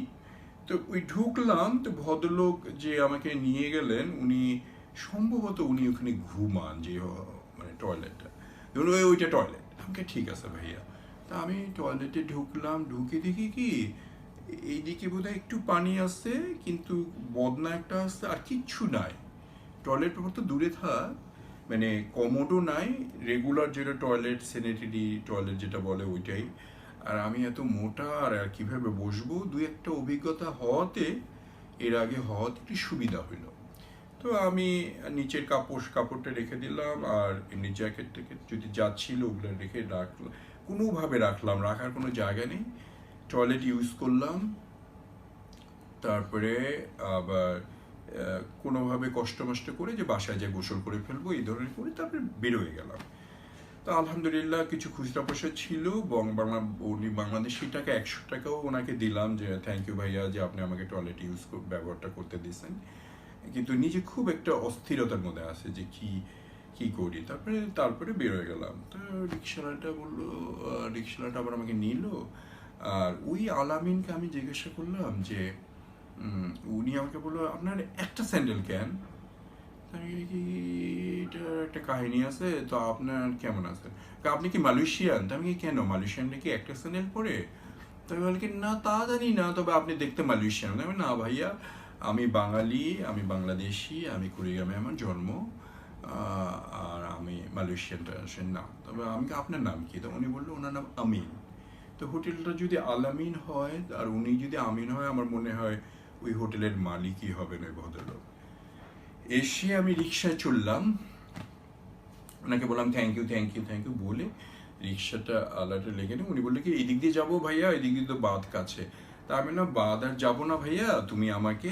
তো ওই ঢুকলাম, তো ভদ্রলোক যে আমাকে নিয়ে গেলেন উনি সম্ভবত উনি ওখানে ঘুমান, যে মানে টয়লেটটা, ওইটা টয়লেট। আমাকে ঠিক আছে ভাইয়া। তা আমি টয়লেটে ঢুকলাম, ঢুকে দেখি কি এইদিকে বোধহয় একটু পানি আছে, কিন্তু বদনা একটা আছে, আর কিচ্ছু নাই। টয়লেট পেপার তো দূরে থাক, মানে কমোডও নাই, রেগুলার যেটা টয়লেট, স্যানিটারি টয়লেট যেটা বলে ওইটাই। আর আমি এত মোটা, আর কিভাবে বসবো, দুই একটা অভিজ্ঞতা হওয়াতে, এর আগে হওয়াতে একটু সুবিধা হইলো। তো আমি নিচের কাপড়টা রেখে দিলাম, আর এমনি জ্যাকেট ট্যাকেট যদি যা ছিল ওগুলো রেখে রাখলাম, কোনোভাবে রাখলাম, রাখার কোনো জায়গা নেই। টয়লেট ইউজ করলাম, তারপরে আবার কোনোভাবে কষ্ট মষ্ট করে যে বাসায় যে গোসল করে ফেলবো এই ধরনের করে তারপরে বেরোয় গেলাম। তো আলহামদুলিল্লাহ কিছু খুচরা পয়সা ছিল, উনি বাংলাদেশি টাকা 100 টাকাও ওনাকে দিলাম, যে থ্যাংক ইউ ভাইয়া যে আপনি আমাকে টয়লেট ব্যবহারটা করতে দিয়েছেন। কিন্তু নিজে খুব একটা অস্থিরতার মধ্যে আছে যে কি করি। তারপরে বেরোয় গেলাম। তো রিক্সাওয়ালাটা আবার আমাকে নিল, আর ওই আলামিনকে আমি জিজ্ঞাসা করলাম যে উনি আমাকে বললো আপনার একটা স্যান্ডেল কেন, এটা একটা কাহিনী আছে, তো আপনার কেমন আছে, আপনি কি মালয়েশিয়ান? আমি কেন, মালয়েশিয়ানটা কি একটা স্যান্ডেল পরে? তবে বলে কি না তা জানি না, তবে আপনি দেখতে মালয়েশিয়ান। আমি না ভাইয়া, আমি বাঙালি, আমি বাংলাদেশি, আমি কুড়িগ্রামে আমার জন্ম, আর আমি মালয়েশিয়ানটা আসেন না। তবে আমি আপনার নাম কি? তো উনি বললো ওনার নাম আমিন। তো হোটেলটা যদি আলামিন হয় আর উনি যদি আমিন হয়, আমার মনে হয় ওই হোটেলের মালিকই হবেন ওই ভদ্রলোক। এসে আমি রিক্সায় চললাম, ওনাকে বললাম thank you thank you thank you বলে রিক্সাটা আলাটা লেগে নেই। উনি বললো কি এই দিক দিয়ে যাবো ভাইয়া, এই দিক দিয়ে তো বাঁধ কাছে। তা আমি না বাঁধ আর যাবো না ভাইয়া, তুমি আমাকে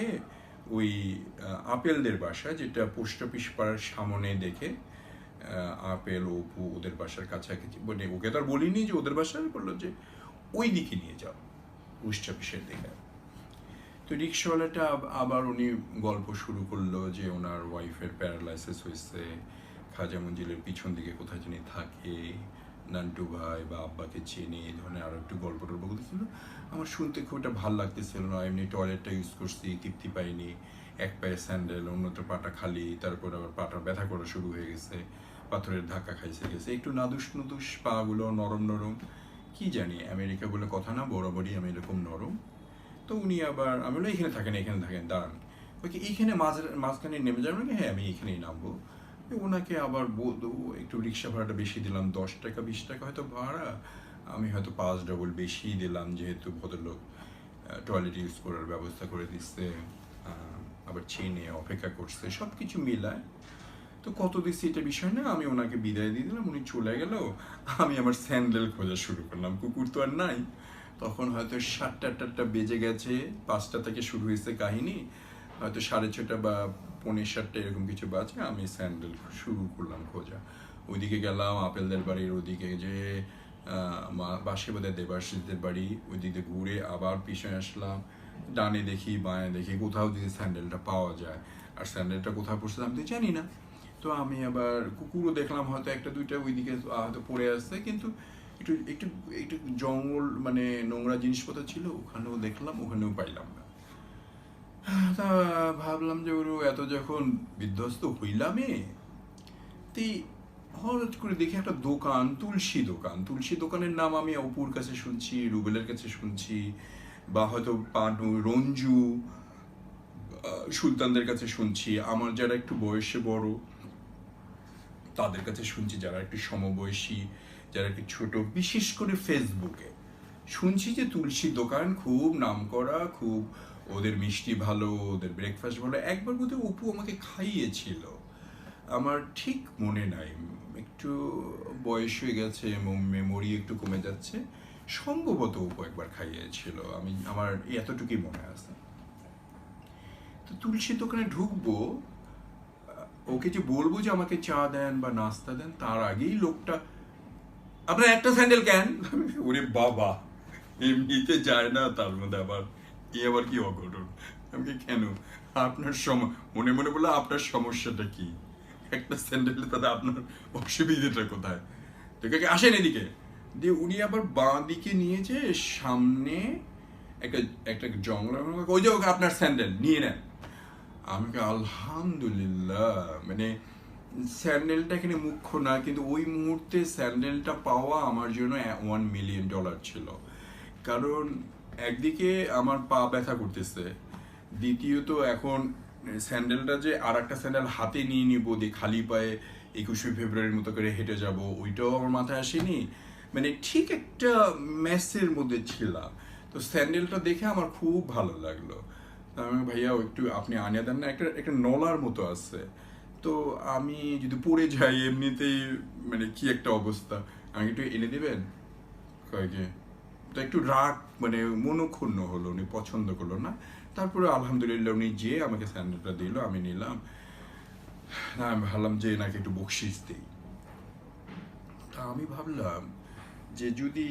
ওই আপেলদের বাসা, যেটা পোস্ট অফিস পাড়ার সামনে দেখে, আপেল অপু ওদের বাসার কাছাকাছি, মানে ওকে তো আর বলিনি যে ওদের বাসায়, বললো যে ওই দিকে নিয়ে যাও পোস্ট অফিসের দিকে। তো রিক্সাওয়ালাটা আবার উনি গল্প শুরু করলো যে ওনার ওয়াইফের প্যারালাইসিস হয়েছে, খাজা মঞ্জিলের পিছন দিকে কোথায় জানি থাকে, নান্টু ভাই বা আব্বাকে চেনে, এই ধরনের আরো একটু গল্প টল্প করতেছিল। আমার শুনতে খুব একটা ভালো লাগতেছিল না, এমনি টয়লেটটা ইউজ করছি, তৃপ্তি পাইনি, এক পায়ে স্যান্ডেল, অন্যত্র পাটা খালি, তারপর আবার পাটা ব্যথা করা শুরু হয়ে গেছে, পাথরের ধাক্কা খাইছে গেছে, একটু নাদুস নুদুস, পাগুলো নরম নরম, কি জানি আমেরিকা বলে কথা না, বরাবরই আমি এরকম নরম। তো উনি আবার, আমি বললাম এখানে থাকেন এখানে থাকেন, দাঁড়ান, ওকে এইখানে মাঝখানে নেমে যাবেন নাকি? হ্যাঁ আমি এখানেই নামবো। ওনাকে আবার বলতো একটু রিক্সা ভাড়াটা বেশি দিলাম, 10 টাকা 20 টাকা হয়তো ভাড়া, আমি হয়তো 5 ডবল বেশি দিলাম, যেহেতু ভদ্রলোক টয়লেট ইউজ করার ব্যবস্থা করে দিচ্ছে, আবার চেনে অপেক্ষা করছে, সব কিছু মিলায় তো কত দিচ্ছি এটা বিষয় না। আমি ওনাকে বিদায় দিয়ে দিলাম, উনি চলে গেল, আমি আমার স্যান্ডেল খোঁজা শুরু করলাম, কুকুর তো আর নাই। তখন হয়তো 7টা বেজে গেছে, 5টা থেকে শুরু হয়েছে কাহিনী, হয়তো 6:30 বা 6:45 এরকম কিছু বাজে। আমি স্যান্ডেল শুরু করলাম খোঁজা, ওইদিকে গেলাম আপেলদের বাড়ির ওদিকে, যে বাসে বোধহয় দেবাশিসদের বাড়ি, ওইদিকে ঘুরে আবার পিছনে আসলাম, ডানে দেখি বাঁয়ে দেখি কোথাও যদি স্যান্ডেলটা পাওয়া যায়, আর স্যান্ডেলটা কোথাও পড়ছে আমি তো জানি না। তো আমি আবার কুকুরও দেখলাম হয়তো একটা দুইটা ওইদিকে হয়তো পড়ে আসছে, কিন্তু একটু একটু একটু জঙ্গল মানে নোংরা জিনিসপত্র ছিল, ওখানেও দেখলাম, ওখানেও পাইলাম না। তা ভাবলাম যে ওর এত যখন বিধ্বস্ত হইলামে, তাই হঠাৎ করে দেখি একটা দোকান, তুলসী দোকান। তুলসী দোকানের নাম আমি অপুর কাছে শুনছি, রুবেলের কাছে শুনছি, বা হয়তো পানু রঞ্জু সুলতানদের কাছে শুনছি, আমার যারা একটু বয়সে বড় তাদের কাছে শুনছি, যারা একটু সমবয়সী, যারা একটু ছোট, বিশেষ করে ফেসবুকে শুনছি যে তুলসী দোকান খুব নামকরা, খুব ওদের মিষ্টি ভালো, ওদের ব্রেকফাস্ট ভালো। একবার বোধহয় অপু আমাকে খাইয়েছিল, আমার ঠিক মনে নাই, একটু বয়স হয়ে গেছে এবং মেমোরি একটু কমে যাচ্ছে, সম্ভবত অপু একবার খাইয়েছিল, আমার এতটুকুই মনে আছে। তো তুলসী দোকানে ঢুকবো, ওকে যে বলবো যে আমাকে চা দেন বা নাস্তা দেন, তার আগেই লোকটা, আপনার একটা স্যান্ডেল কেন? ওরে বাবা, এমনিতে যায় না, তার মধ্যে আবার আবার কি অঘটন। আমি কেন, আপনার মনে মনে বললো আপনার সমস্যাটা কি, একটা স্যান্ডেল তাতে আপনার অসুবিধাটা কোথায়? ঠিক আছে আসেন এদিকে। দিয়ে উনি আবার বাঁ দিকে নিয়েছে, সামনে একটা একটা জঙ্গল, ওই যে ওকে আপনার স্যান্ডেল নিয়ে নেন। আমাকে আলহামদুলিল্লাহ, মানে স্যান্ডেলটা এখানে মুখ্য না, কিন্তু ওই মুহূর্তে স্যান্ডেলটা পাওয়া আমার জন্য $1 মিলিয়ন ছিল। কারণ একদিকে আমার পা ব্যথা করতেছে, দ্বিতীয়ত এখন স্যান্ডেলটা যে আর একটা স্যান্ডেল হাতে নিয়ে নিবো, দিয়ে খালি পায়ে 21শে ফেব্রুয়ারির মতো করে হেঁটে যাব, ওইটাও আমার মাথায় আসেনি, মানে ঠিক একটা মেসের মধ্যে ছিলাম। তো স্যান্ডেলটা দেখে আমার খুব ভালো লাগলো, আমি ভাইয়া একটু আপনি আনিয়ে দেন না, একটা একটা নলার মতো আছে, তো আমি যদি পড়ে যাই এমনিতেই, মানে কি একটা অবস্থা, আমাকে একটু এনে দেবেন কয়েকে। তো একটু রাগ, মানে মনক্ষুণ্ণ হলো, উনি পছন্দ করলো না। তারপরে আলহামদুলিল্লাহ উনি যে আমাকে স্যান্ডেলটা দিল, আমি নিলাম। আমি ভাবলাম যে এনাকে একটু বকশিস দিই। তা আমি ভাবলাম যে যদি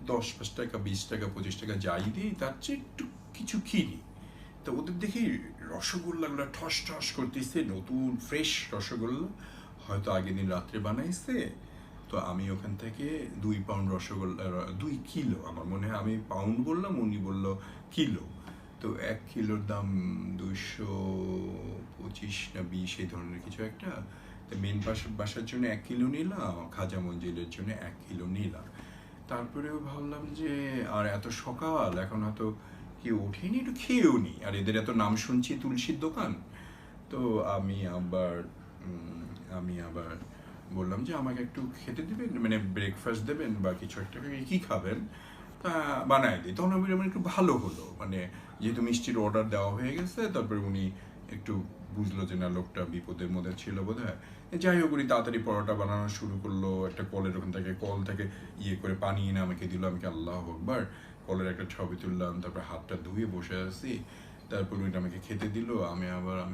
10-5 টাকা 20 টাকা 25 টাকা যাই দিই, তার চেয়ে একটু কিছু কিনি। তো ওদের দেখি রসগোল্লাগুলো ঠস ঠস করতেছে, নতুন ফ্রেশ রসগোল্লা, হয়তো আগের দিন রাত্রে বানাইছে। তো আমি ওখান থেকে 2 পাউন্ড রসগোল্লা, 2 কিলো আমার মনে হয়, আমি পাউন্ড বললাম, উনি বলল কিলো। তো 1 কিলোর দাম 225 না 20 এই ধরনের কিছু একটা। তো মেন বাসার জন্য 1 কিলো নিলাম, খাজা মঞ্জিলের জন্য 1 কিলো নিলাম। তারপরেও ভাবলাম যে আর এত সকাল, এখন হয়তো কেউ ওঠেনি, একটু খেয়েও নি, আর এদের এত নাম শুনছি তুলসীর দোকান। তো আমি আবার বললাম যে আমাকে একটু খেতে দেবেন, মানে ব্রেকফাস্ট দেবেন বা কিছু একটা, কি খাবেন? তা বানায় দিই। তখন আমি একটু ভালো হলো, মানে যেহেতু মিষ্টির অর্ডার দেওয়া হয়ে গেছে, তারপরে উনি একটু বুঝলো যে না লোকটা বিপদের মধ্যে ছিল বোধ হয়। যাই হোক উনি তাড়াতাড়ি পরোটা বানানো শুরু করলো, একটা কলের ওখান থেকে কল থেকে ইয়ে করে পানি এনে আমাকে দিল, আমাকে আল্লাহ আকবার কলের একটা ছবি তুললাম, তারপরে হাতটা ধুয়ে বসে আছি, তারপর উনি আমাকে খেতে দিল। আমি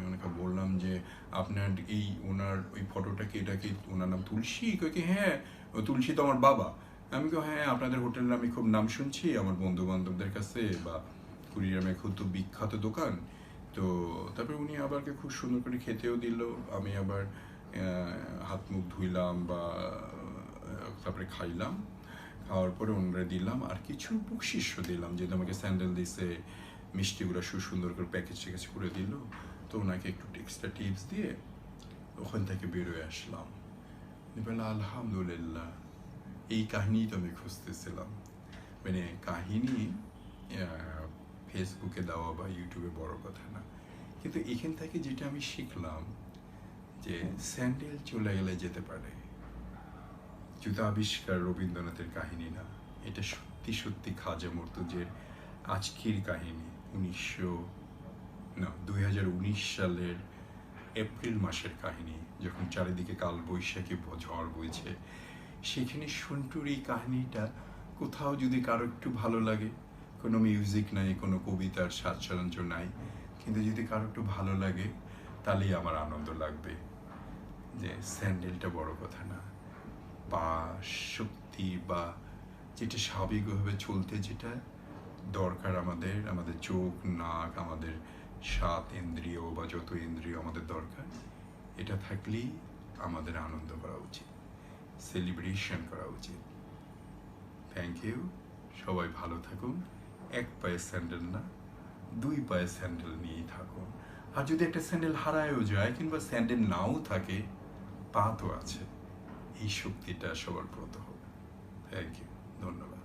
ওনাকে বললাম যে আপনার এই ওনার ওই ফটোটা কি, এটা কি ওনার নাম তুলসী? কই কি হ্যাঁ, ও তুলসী তো আমার বাবা। আমি কই হ্যাঁ আপনাদের হোটেলের আমি খুব নাম শুনছি আমার বন্ধু বান্ধবদের কাছে, বা কুড়িগ্রামে খুব তো বিখ্যাত দোকান। তো তারপরে উনি আবার খুব সুন্দর করে খেতেও দিল, আমি আবার হাত মুখ ধুইলাম বা তারপরে খাইলাম, খাওয়ার পরে ওনারা দিলাম আর কিছু বকশিসও দিলাম, যেহেতু আমাকে স্যান্ডেল দিছে, মিষ্টিগুলো সুন্দর করে প্যাকেজ ট্যাকেজ করে দিল। তো ওনাকে একটু এক্সট্রা টিপস দিয়ে ওখান থেকে বেরোয় আসলাম। বলে আলহামদুলিল্লাহ, এই কাহিনী তো আমি খুঁজতেছিলাম। মানে কাহিনী ফেসবুকে দেওয়া বা ইউটিউবে বড় কথা না, কিন্তু এখান থেকে যেটা আমি শিখলাম যে স্যান্ডেল চলে গেলে যেতে পারে। জুতা আবিষ্কার রবীন্দ্রনাথের কাহিনী না, এটা সত্যি সত্যি খাজা মর্তুজের আজকের কাহিনী। 2019 সালের এপ্রিল মাসের কাহিনী, যখন চারিদিকে কাল বৈশাখী ঝড় বইছে, সেখানে সন্টুর এই কাহিনীটা কোথাও যদি কারো একটু ভালো লাগে, কোনো মিউজিক নাই, কোনো কবিতার সাজসরঞ্জ নাই, কিন্তু যদি কারো একটু ভালো লাগে তাহলেই আমার আনন্দ লাগবে। যে স্যান্ডেলটা বড় কথা না, বা শক্তি বা যেটা স্বাভাবিকভাবে চলতে যেটা দরকার আমাদের চোখ নাক আমাদের 7 ইন্দ্রিয় বা যত ইন্দ্রিয় আমাদের দরকার, এটা থাকলেই আমাদের আনন্দ করা উচিত, সেলিব্রেশন করা উচিত। থ্যাংক ইউ, সবাই ভালো থাকুন। এক পায়ে স্যান্ডেল না, 2 পায়ে স্যান্ডেল নিয়েই থাকুন। আর যদি একটা স্যান্ডেল হারায়ও যায় কিংবা স্যান্ডেল নাও থাকে, পা তো আছে, এই শক্তিটা সবার প্রত হোক। থ্যাংক ইউ, ধন্যবাদ।